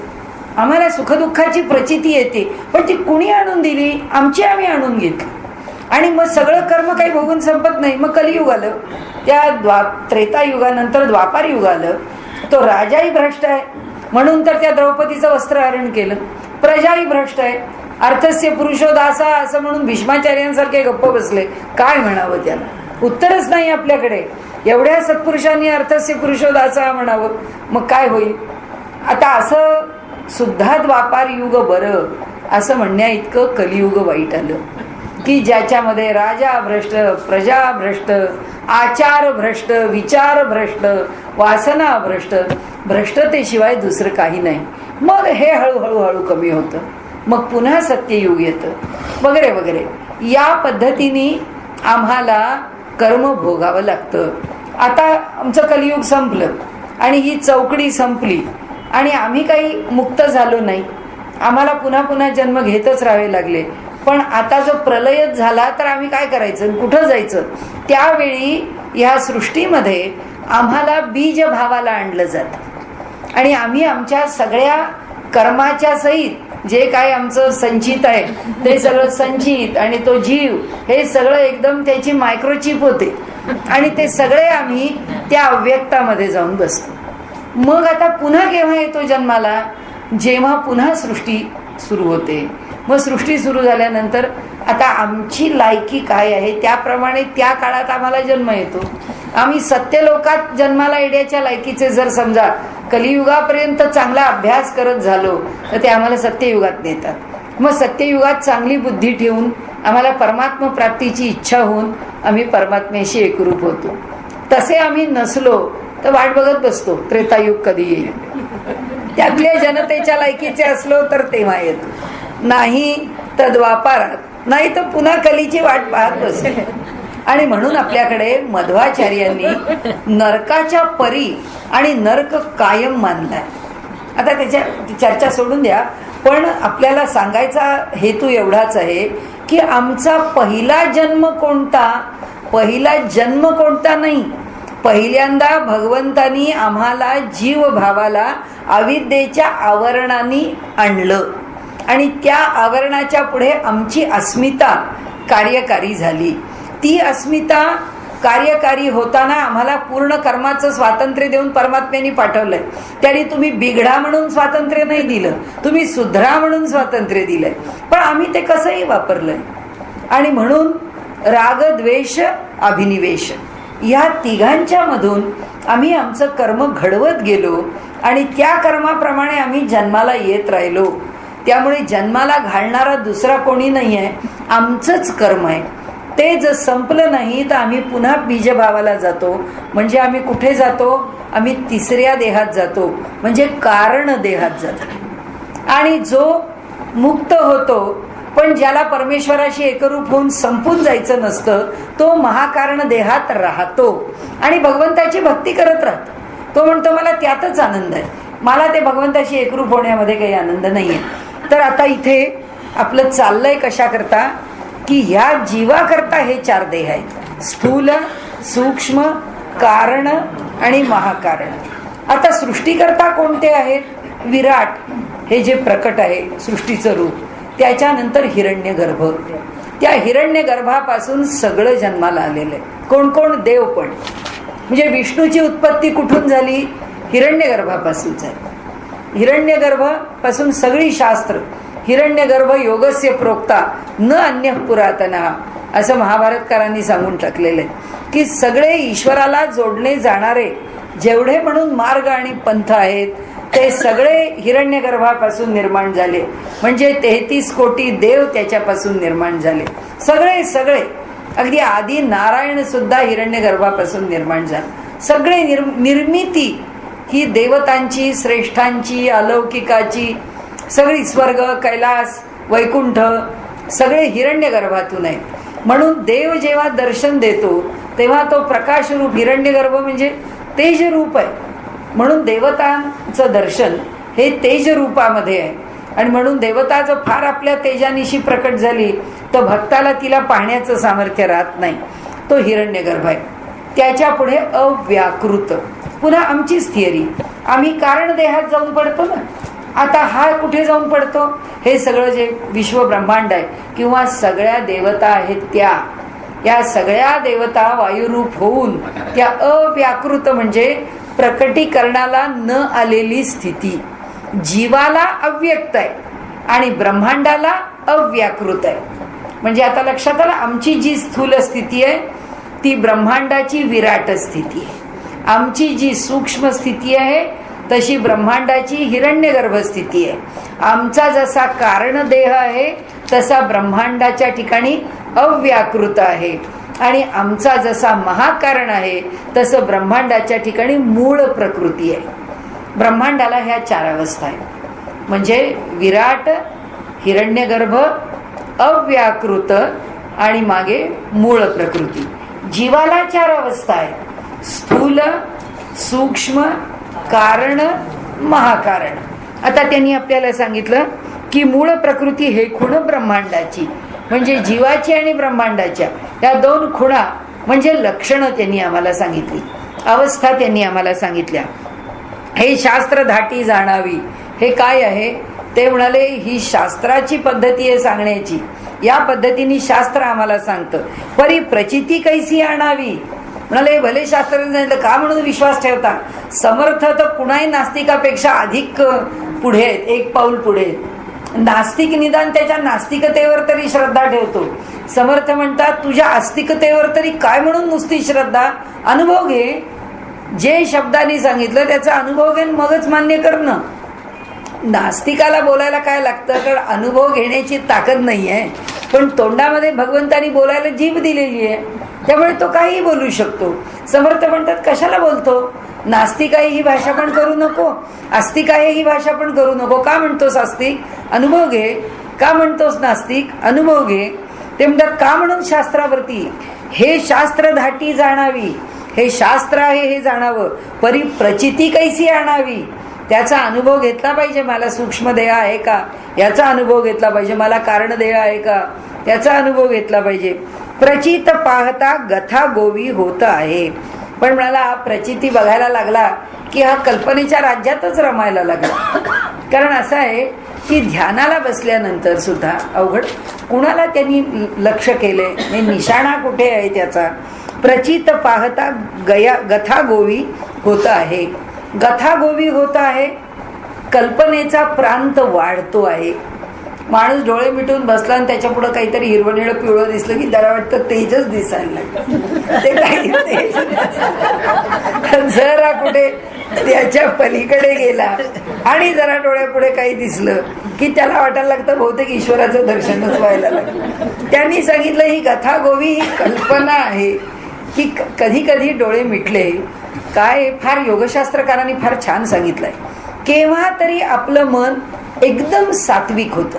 आम्हाला सुखदुःखाची प्रचिती येते पण ती कुणी आणून दिली, आमची आम्ही आणून घेतली. आणि मग सगळं कर्म काही भोगून संपत नाही. मग कलियुग आलं, त्या त्रेतायुगानंतर द्वापार युग आलं. तो राजाही भ्रष्ट आहे म्हणून तर त्या द्रौपदीचं वस्त्रहरण केलं. प्रजाही भ्रष्ट आहे, अर्थस्य पुरुषो दासा असं म्हणून भीष्माचार्यांसारखे गप्प बसले. काय म्हणावं त्याला, उत्तरच नाही आपल्याकडे. एवढ्या सत्पुरुषांनी अर्थस्य पुरुषो दासा म्हणावं, मग काय होईल. आता असं सुद्धा द्वापार युग बरं असं म्हणण्या इतकं कलियुग वाईट आलं की ज्याच्यामध्ये राजा भ्रष्ट, प्रजा भ्रष्ट, आचार भ्रष्ट, विचार भ्रष्ट, वासना भ्रष्ट, भ्रष्टतेशिवाय दुसरं काही नाही. मग हे हळूहळू कमी होतं, मग पुन्हा सत्ययुग येतं वगैरे वगैरे. या पद्धतीने आम्हाला कर्म भोगावं लागतं. आता आमचं कलियुग संपलं आणि ही चौकडी संपली आणि आम्ही काही मुक्त झालो नाही, आम्हाला पुन्हा पुन्हा जन्म घेतच राहावे लागले. पण आता जो प्रलयच झाला तर आम्ही काय करायचं, कुठं जायचं. त्यावेळी ह्या सृष्टीमध्ये आम्हाला बीज भावाला आणलं जातं आणि आम्ही आमच्या सगळ्या कर्माच्या सहित जे काय आमचं संचित आहे ते सगळं संचित आणि तो जीव हे सगळं एकदम त्याची मायक्रोचिप होते आणि ते सगळे आम्ही त्या अव्यक्तामध्ये जाऊन बसतो. मग आता पुन्हा केव्हा येतो जन्माला, जेव्हा पुन्हा सृष्टी सुरू होते. मग सृष्टी सुरू झाल्यानंतर आता आमची लायकी काय आहे त्याप्रमाणे त्या काळात आम्हाला जन्म येतो. आम्ही सत्यलोकात जन्माला येण्याच्या लायकीचे जर समजा कलियुगापर्यंत चांगला अभ्यास करत झालो तर ते आम्हाला सत्ययुगात नेतात. मग सत्ययुगात चांगली बुद्धी ठेवून आम्हाला परमात्मा प्राप्तीची इच्छा होऊन आम्ही परमात्म्याशी एकरूप होतो. तसे आम्ही नसलो तर वाट बघत बसतो त्रेतायुग कधी येईल. त्यातल्या जनतेच्या लायकीचे असलो तर तेव्हा येतो, नाही तर द्वापारात, नाही तर पुन्हा कलीची वाट पाहत बसतो. आणि म्हणून आपल्याकडे मध्वाचार्यांनी नरकाच्या परी आणि नरक कायम मानलाय. आता त्याच्या चर्चा सोडून द्या, पण आपल्याला सांगायचा हेतू एवढाच आहे की आमचा पहिला जन्म कोणता, पहिला जन्म कोणता नाही. पहिल्यांदा भगवंतानी आम्हाला जीव भावाला अविद्येच्या आवरणाने आणलं आणि त्या आवरणाच्या पुढे आमची अस्मिता कार्यकारी झाली. ती अस्मिता कार्यकारी होताना आम्हाला पूर्ण कर्माचं स्वातंत्र्य देऊन परमात्म्याने पाठवलंय. त्याने तुम्ही बिघडा म्हणून स्वातंत्र्य नाही दिलं, तुम्ही सुधरा म्हणून स्वातंत्र्य दिलंय. पण आम्ही ते कसंही वापरलंय. आणि म्हणून राग, द्वेष, अभिनिवेश या तिघांच्या मधून आम्ही आमचं कर्म घडवत गेलो आणि त्या कर्माप्रमाणे आम्ही जन्माला येत राहिलो. त्यामुळे जन्माला घालणारा दुसरा कोणी नाही आहे, आमचंच कर्म आहे. ते जर संपलं नाही तर आम्ही पुन्हा बीजभावाला जातो. म्हणजे आम्ही कुठे जातो? आम्ही तिसऱ्या देहात जातो, म्हणजे कारण देहात जातो. आणि जो मुक्त होतो पण ज्याला परमेश्वराशी एकरूप होऊन संपून जायचं नसतं, तो महाकारण देहात राहतो आणि भगवंताची भक्ती करत राहतो. तो म्हणतो मला त्यातच आनंद आहे, मला ते भगवंताशी एकरूप होण्यामध्ये काही आनंद नाहीये. तर आता इथे आपलं चाललंय कशा करता की ह्या जीवाकरता हे 4 देह आहेत, स्थूल, सूक्ष्म, कारण आणि महाकारण. आता सृष्टीकर्ता कोणते आहेत? विराट हे जे प्रकट आहे सृष्टीचं रूप, त्याच्यानंतर हिरण्यगर्भ. त्या हिरण्यगर्भापासून सगळं जन्माला आलेलं आहे. कोण कोण? देव पण. म्हणजे विष्णूची उत्पत्ती कुठून झाली? हिरण्यगर्भापासून झाली. हिरण्यगर्भापासून सगळी शास्त्र, हिरण्यगर्भ योगस्य प्रोक्ता न अन्य पुरातना, असं महाभारतकारांनी सांगून टाकलेलं आहे की सगळे ईश्वराला जोडले जाणारे जेवढे म्हणून मार्ग आणि पंथ आहेत ते सगळे हिरण्यगर्भापासून निर्माण झाले. म्हणजे 33 कोटी देव त्याच्यापासून निर्माण झाले. सगळे सगळे अगदी आधी नारायण सुद्धा हिरण्यगर्भापासून निर्माण झाले. सगळे निर्मिती ही देवतांची, श्रेष्ठांची, अलौकिकाची, सगळी स्वर्ग, कैलास, वैकुंठ सगळे हिरण्यगर्भातून आहे. म्हणून देव जेव्हा दर्शन देतो तेव्हा तो प्रकाशरूप हिरण्यगर्भ म्हणजे तेजरूप आहे. म्हणून देवतांचं दर्शन हे तेजरूपामध्ये आहे. आणि म्हणून देवता जर फार आपल्या तेजानिशी प्रकट झाली तर भक्ताला तिला पाहण्याचं सामर्थ्य राहत नाही. तो हिरण्यगर्भ आहे. त्याच्या पुढे अव्याकृत. पुन्हा आमचीच थिअरी, आम्ही कारण देहात जाऊन पडतो ना. आता हा कुठे जाऊन पडतो? हे सगळं जे विश्व ब्रह्मांड आहे किंवा सगळ्या देवता आहेत त्या, या सगळ्या देवता वायुरूप होऊन त्या अव्याकृत म्हणजे प्रकटीकरणाला न आलेली स्थिती. जीवाला अव्यक्त आहे आणि ब्रह्मांडाला अव्याकृत आहे. म्हणजे आता लक्षात आलं, आमची जी स्थूल स्थिती आहे ती ब्रह्मांडाची विराट स्थिती आहे. आमची जी सूक्ष्म स्थिती आहे तशी ब्रह्मांडाची हिरण्यगर्भ स्थिती आहे. आमचा जसा कारण देह आहे तसा ब्रह्मांडाच्या ठिकाणी अव्याकृत आहे. आणि आमचा जसा महाकारण आहे तसं ब्रह्मांडाच्या ठिकाणी मूळ प्रकृती आहे. ब्रह्मांडाला ह्या 4 अवस्था आहेत. म्हणजे विराट, हिरण्यगर्भ, अव्याकृत आणि मागे मूळ प्रकृती. जीवाला 4 अवस्था आहेत, स्थूल, सूक्ष्म, कारण, महाकारण. आता त्यांनी आपल्याला सांगितलं की मूळ प्रकृती हे खुण ब्रह्मांडाची, म्हणजे जीवाची आणि ब्रह्मांडाच्या या 2 खुणा म्हणजे लक्षणं त्यांनी आम्हाला सांगितली, अवस्था त्यांनी आम्हाला सांगितल्या. हे शास्त्र धाटी जाणावी. हे काय आहे? ते म्हणाले ही शास्त्राची पद्धती आहे सांगण्याची. या पद्धतीने शास्त्र आम्हाला सांगतं. परी प्रचिती कैसी आणावी. म्हणाले भले शास्त्राने सांगितलं का म्हणून विश्वास ठेवता? समर्थ तर कुणाही नास्तिकापेक्षा अधिक पुढे आहेत, 1 पाऊल पुढे आहेत. नास्तिक निदान त्याच्या नास्तिकतेवर तरी श्रद्धा ठेवतो. समर्थ म्हणतात तुझ्या आस्तिकतेवर तरी काय म्हणून नुसती श्रद्धा? अनुभव घे. जे शब्दांनी सांगितलं त्याचा अनुभव घेऊन मगच मान्य करणं. नास्तिकाला बोलायला काय लागतं? कारण अनुभव घेण्याची ताकद नाही आहे, पण तोंडामध्ये भगवंतानी बोलायला जीभ दिलेली आहे, त्यामुळे तो काहीही बोलू शकतो. समर्थ म्हणतात कशाला बोलतो? नास्तिक आहे ही भाषा पण करू नको, आस्तिक आहे ही भाषा पण करू नको. का म्हणतोस आस्तिक? अनुभव घे. का म्हणतोस नास्तिक? अनुभव घे. ते म्हणतात का म्हणून शास्त्रावरती? हे शास्त्र धाटी जाणावी. हे शास्त्र आहे हे जाणावं. परी प्रचिती कैसी आणावी. त्याचा अनुभव घेतला पाहिजे. मला सूक्ष्म देह आहे का याचा अनुभव घेतला पाहिजे. मला कारण देह आहे का त्याचा अनुभव घेतला पाहिजे. प्रचित पाहता गथा गोवी होत आहे. पण म्हणाला प्रचिती बघायला लागला की हा कल्पनेच्या राज्यातच रमायला लागला. कारण असं आहे की ध्यानाला बसल्यानंतर सुद्धा अवघड कुणाला त्यांनी लक्ष केले नाही, निशाणा कुठे आहे त्याचा. प्रचित पाहता गथागोवी होत आहे, गथागोवी होत आहे, कल्पनेचा प्रांत वाढतो आहे. माणूस डोळे मिटून बसला आणि त्याच्या पुढे काहीतरी हिरवं निळं पिवळं दिसलं की त्याला वाटतं तेजच दिसायला लागतं. ते काही तेज जरा कुठे त्याच्या पलीकडे गेला आणि जरा डोळ्यापुढे काही दिसलं की त्याला वाटायला लागतं बहुतेक ईश्वराचं दर्शनच व्हायला लागतं. त्यांनी सांगितलं ही गथागोवी ही कल्पना आहे की कधी कधी डोळे मिटले काय. फार योगशास्त्रकारांनी फार छान सांगितलंय, केव्हा तरी आपलं मन एकदम सात्विक होतं.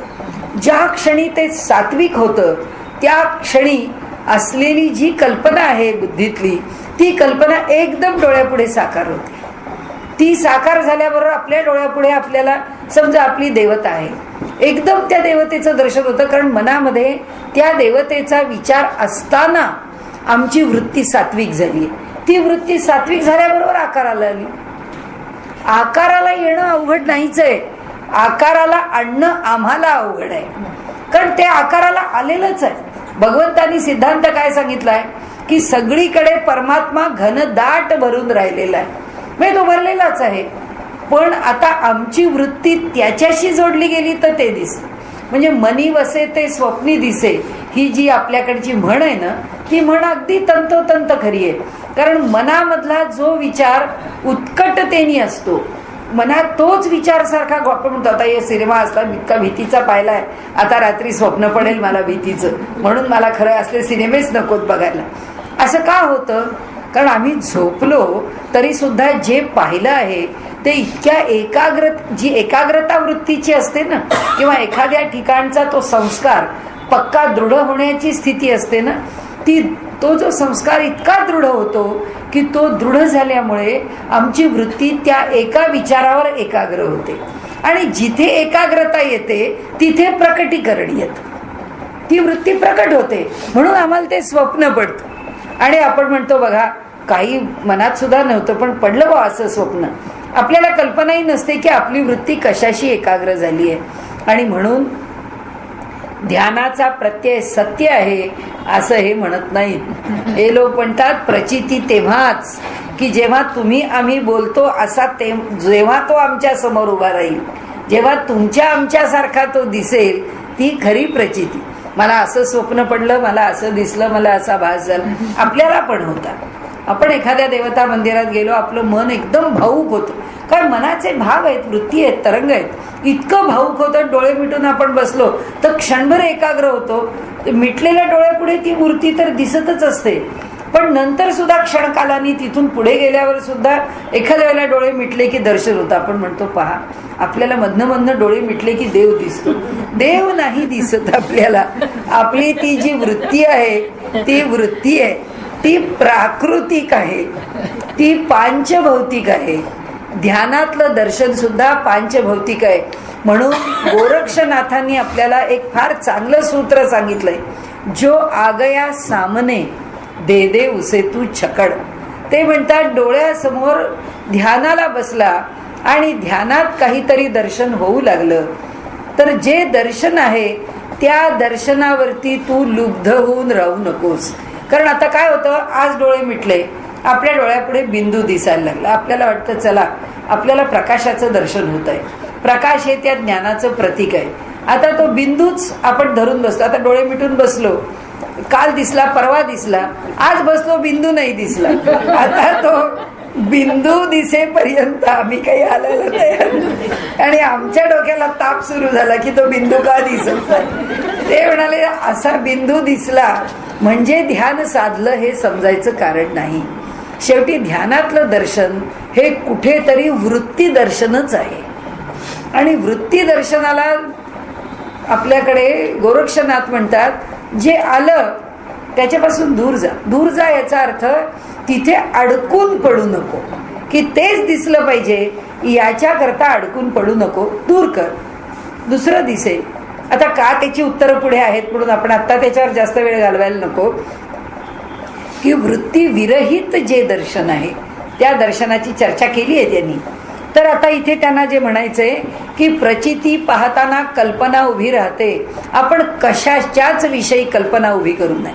ज्या क्षणी ते सात्विक होतं त्या क्षणी असलेली जी कल्पना आहे बुद्धीतली ती कल्पना एकदम डोळ्यापुढे साकार होते. ती साकार झाल्याबरोबर आपल्या डोळ्यापुढे आपल्याला समजा आपली देवता आहे, एकदम त्या देवतेचं दर्शन होतं. कारण मनामध्ये त्या देवतेचा विचार असताना आमची वृत्ती सात्विक झाली. ती वृत्ती सात्विक झाल्याबरोबर आकाराला आली. आकाराला येणं अवघड नाहीच आहे, आकाराला आणणं आम्हाला अवघड आहे. कारण ते आकाराला आलेलंच आहे. भगवंतांनी सिद्धांत काय सांगितलाय की सगळीकडे परमात्मा घनदाट भरून राहिलेला आहे, म्हणजे तो भरलेलाच आहे. पण आता आमची वृत्ती त्याच्याशी जोडली गेली तर ते दिसतं. म्हणजे मनी वसे ते स्वप्नी दिसे ही जी आपल्याकडची म्हण आहे ना, ती म्हण अगदी तंतोतंत खरी आहे. कारण मनामधला जो विचार उत्कटतेने असतो, मनात तोच विचार सारखा आपण म्हणतो आता हे सिनेमा असला इतका भीतीचा पाहिलाय, आता रात्री स्वप्न पडेल मला भीतीचं, म्हणून मला खरं असले सिनेमेच नकोत बघायला. असं का होतं? कारण आम्ही झोपलो तरी सुद्धा जे पाहिलं आहे ते इतक्या जी एकाग्रता वृत्तीची असते ना, किंवा एखाद्या ठिकाणचा तो संस्कार पक्का दृढ होण्याची स्थिती असते ना, तो जो संस्कार इतका दृढ होतो की तो दृढ झाल्यामुळे आमची वृत्ती त्या एका विचारावर एकाग्र होते. आणि जिथे एकाग्रता येते तिथे प्रकटीकरण येतं, ती वृत्ती प्रकट होते. म्हणून आम्हाला ते स्वप्न पडतं आणि आपण म्हणतो बघा काही मनात सुद्धा नव्हतं पण पडलं बा असं स्वप्न. आपल्याला कल्पनाही नसते की आपली वृत्ती कशाशी एकाग्र झाली आहे. आणि म्हणून ध्यानाचा प्रत्यय सत्य आहे असं हे म्हणत नाहीत. हे लोक म्हणतात प्रचिती तेव्हाच की जेव्हा तुम्ही आम्ही बोलतो असा जेव्हा तो आमच्या समोर उभा राहील, जेव्हा तुमच्या आमच्यासारखा तो दिसेल, ती खरी प्रचिती. मला असं स्वप्न पडलं, मला असं दिसलं, मला असा भास झाला. आपल्याला पण होता. आपण एखाद्या देवता मंदिरात गेलो, आपलं मन एकदम भाऊक होतं. कारण मनाचे भाव आहेत, वृत्ती आहेत, तरंग आहेत, इतकं भाऊक होतं. डोळे मिटून आपण बसलो तर क्षणभर एकाग्र होतो. मिटलेल्या डोळ्यापुढे ती मूर्ती तर दिसतच असते, पण नंतर सुद्धा क्षणकालानी तिथून पुढे गेल्यावर सुद्धा एखाद्या वेळेला डोळे मिटले की दर्शन होतं. आपण म्हणतो पहा आपल्याला मधनं डोळे मिटले की देव दिसतो. देव नाही दिसत आपल्याला. आपली ती जी वृत्ती आहे ती वृत्ती आहे, ती प्राकृतिक आहे, ती पांचभौतिक आहे. ध्यानातलं दर्शन सुद्धा पांचभौतिक आहे. म्हणून गोरक्षनाथांनी आपल्याला एक फार चांगलं सूत्र सांगितलंय, जो आगया सामने दे दे उसे तू छकड. ते म्हणतात डोळ्यासमोर ध्यानाला बसला आणि ध्यानात काहीतरी दर्शन होऊ लागलं तर जे दर्शन आहे त्या दर्शनावरती तू लुब्ध होऊन राहू नकोस. कारण आता काय होतं, आज डोळे मिटले, आपल्या डोळ्यापुढे बिंदू दिसायला लागला. आपल्याला वाटतं चला आपल्याला प्रकाशाचं दर्शन होत आहे. प्रकाश हे त्या ज्ञानाचं प्रतीक आहे. आता तो बिंदूच आपण धरून बसलो. आता डोळे मिटून बसलो, काल दिसला, परवा दिसला, आज बसलो बिंदू नाही दिसला. आता तो बिंदू दिसेपर्यंत आम्ही काही हालायला तयार नाही. आणि आमच्या डोक्याला ताप सुरू झाला की तो बिंदू का दिसत नाही. ते म्हणाले असा बिंदू दिसला म्हणजे ध्यान साधलं हे समजायचं कारण नाही. शेवटी ध्यानातलं दर्शन हे कुठेतरी वृत्ती दर्शनच आहे. आणि वृत्ती दर्शनाला आपल्याकडे गोरक्षनाथ म्हणतात, जे आलं त्याच्यापासून दूर जा. दूर जा याचा अर्थ तिथे अडकून पडू नको, की तेच दिसलं पाहिजे याच्याकरता अडकून पडू नको, दूर कर, दुसरं दिसेल. आता का त्याची उत्तरं पुढे आहेत म्हणून आपण आता त्याच्यावर जास्त वेळ घालवायला नको. की वृत्ती विरहित जे दर्शन आहे त्या दर्शनाची चर्चा केली आहे त्यांनी. तर आता इथे त्यांना जे म्हणायचंय की की प्रचिती पाहताना कल्पना उभी राहते, आपण कशाच्याच विषयी कल्पना उभी करू नये.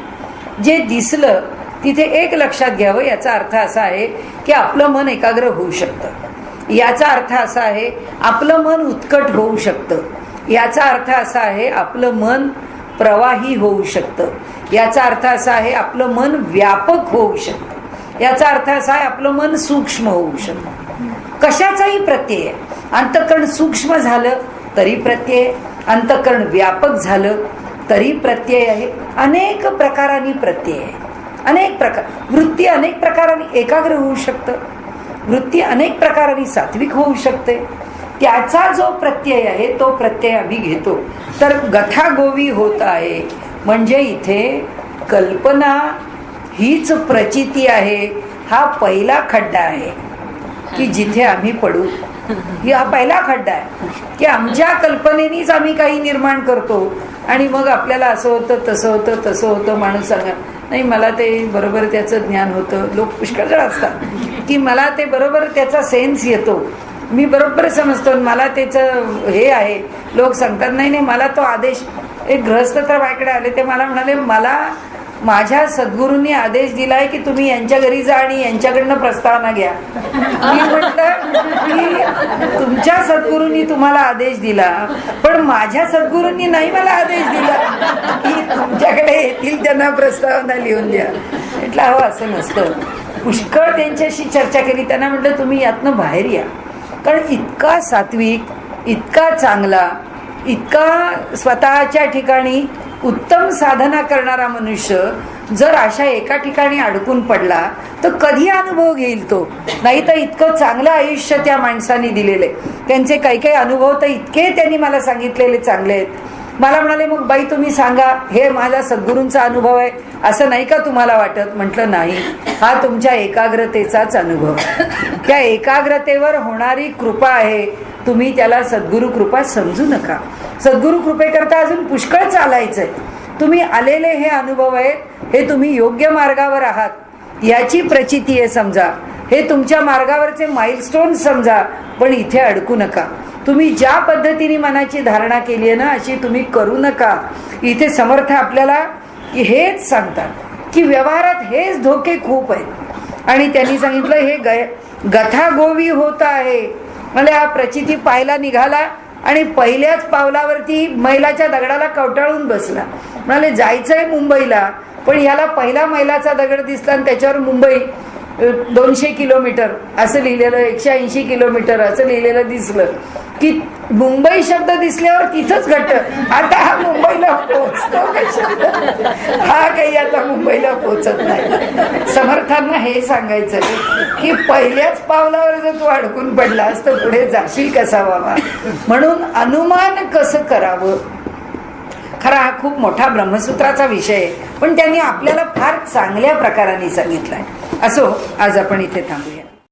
जे दिसलं तिथे एक लक्षात घ्यावं, याचा अर्थ असा आहे की आपलं मन एकाग्र होऊ शकतं. याचा अर्थ असा आहे आपलं मन उत्कट होऊ शकतं. याचा अर्थ असा आहे आपलं मन प्रवाही होऊ शकतं. याचा अर्थ असा आहे आपलं मन व्यापक होऊ शकतं. याचा अर्थ असा आहे आपलं मन सूक्ष्म होऊ शकतं. कशाचाही प्रत्यय आहे. अंतःकरण सूक्ष्म झालं तरी प्रत्यय आहे, अंतःकरण व्यापक झालं तरी प्रत्यय आहे. अनेक प्रकारांनी प्रत्यय आहे. अनेक प्रकार, वृत्ती अनेक प्रकारांनी एकाग्र होऊ शकतं, वृत्ती अनेक प्रकारांनी सात्विक होऊ शकते. त्याचा जो प्रत्यय आहे तो प्रत्यय आम्ही घेतो. तर गथागोवी होत आहे म्हणजे इथे कल्पना हीच प्रचिती आहे. हा पहिला खड्डा आहे की जिथे आम्ही पडू. हा पहिला खड्डा आहे की आमच्या कल्पनेनीच आम्ही काही निर्माण करतो आणि मग आपल्याला असं होतं, तसं होतं, तसं होतं. माणूस सांगा नाही मला ते बरोबर त्याचं ज्ञान होतं. लोक पुष्कळ जण असतात की मला ते बरोबर त्याचा सेन्स येतो, मी बरोबर समजतो, मला त्याचं हे आहे. लोक सांगतात नाही नाही मला तो आदेश. एक गृहस्थ तर माझ्याकडे आले, ते मला म्हणाले मला माझ्या सद्गुरूंनी आदेश दिलाय की तुम्ही यांच्या घरी जा आणि यांच्याकडनं प्रस्तावना घ्या. मी म्हटलं की तुमच्या सद्गुरूंनी तुम्हाला आदेश दिला, पण माझ्या सद्गुरूंनी नाही मला आदेश दिला की तुमच्याकडे येतील त्यांना प्रस्तावना लिहून द्या. म्हटलं हो असं नसतं. पुष्कळ त्यांच्याशी चर्चा केली. त्यांना म्हटलं तुम्ही यातनं बाहेर या, कारण इतका सात्विक, इतका चांगला, इतका स्वतःच्या ठिकाणी उत्तम साधना करणारा मनुष्य जर अशा एका ठिकाणी अडकून पडला तर कधी अनुभव घेईल तो. नाही तर इतकं चांगलं आयुष्य त्या माणसाने दिलेले, त्यांचे काही काही अनुभव तर इतके त्यांनी मला सांगितलेले चांगले आहेत. मला म्हणाले मग बाई तुम्ही सांगा, हे माझा सद्गुरूंचा अनुभव आहे असं नाही का तुम्हाला वाटत? म्हटलं नाही, हा तुमच्या एकाग्रतेचाच अनुभव आहे. त्या एकाग्रतेवर होणारी कृपा आहे. तुम्ही त्याला सद्गुरु कृपा समजू नका. सद्गुरु कृपेकरता अजून पुष्कळ चालायचंय. तुम्ही आलेले हे अनुभव आहेत, हे तुम्ही योग्य मार्गावर आहात याची प्रचिती आहे समजा. हे तुमच्या मार्गावरचे माइलस्टोन समजा, पण इथे अडकू नका. तुम्ही ज्या पद्धतीने मनाची धारणा केली आहे ना अशी तुम्ही करू नका. इथे समर्थ आपल्याला हेच सांगतात की व्यवहारात हेच धोके खूप आहेत. आणि त्यांनी सांगितलं हे गथागोवी होत आहे. म्हणजे हा प्रचिती पाहायला निघाला आणि पहिल्याच पावलावरती मैलाच्या दगडाला कवटाळून बसला. म्हणाले जायचंय मुंबईला, पण याला पहिला मैलाचा दगड दिसला आणि त्याच्यावर मुंबई 200 किलोमीटर असं लिहिलेलं, 180 किलोमीटर असं लिहिलेलं दिसलं की मुंबई शब्द दिसल्यावर तिथंच घट्ट आता हा मुंबईला पोहोचतो का? हा काही आता मुंबईला पोहोचत नाही. समर्थांना हे सांगायचं की पहिल्याच पावलावर जर तू अडकून पडलास तर पुढे जाशील कसा बाबा. म्हणून अनुमान कसं करावं, खरा हा खूप मोठा ब्रह्मसूत्राचा विषय आहे, पण त्यांनी आपल्याला फार चांगल्या प्रकाराने सांगितलाय. असो आज आपण इथे थांबूया.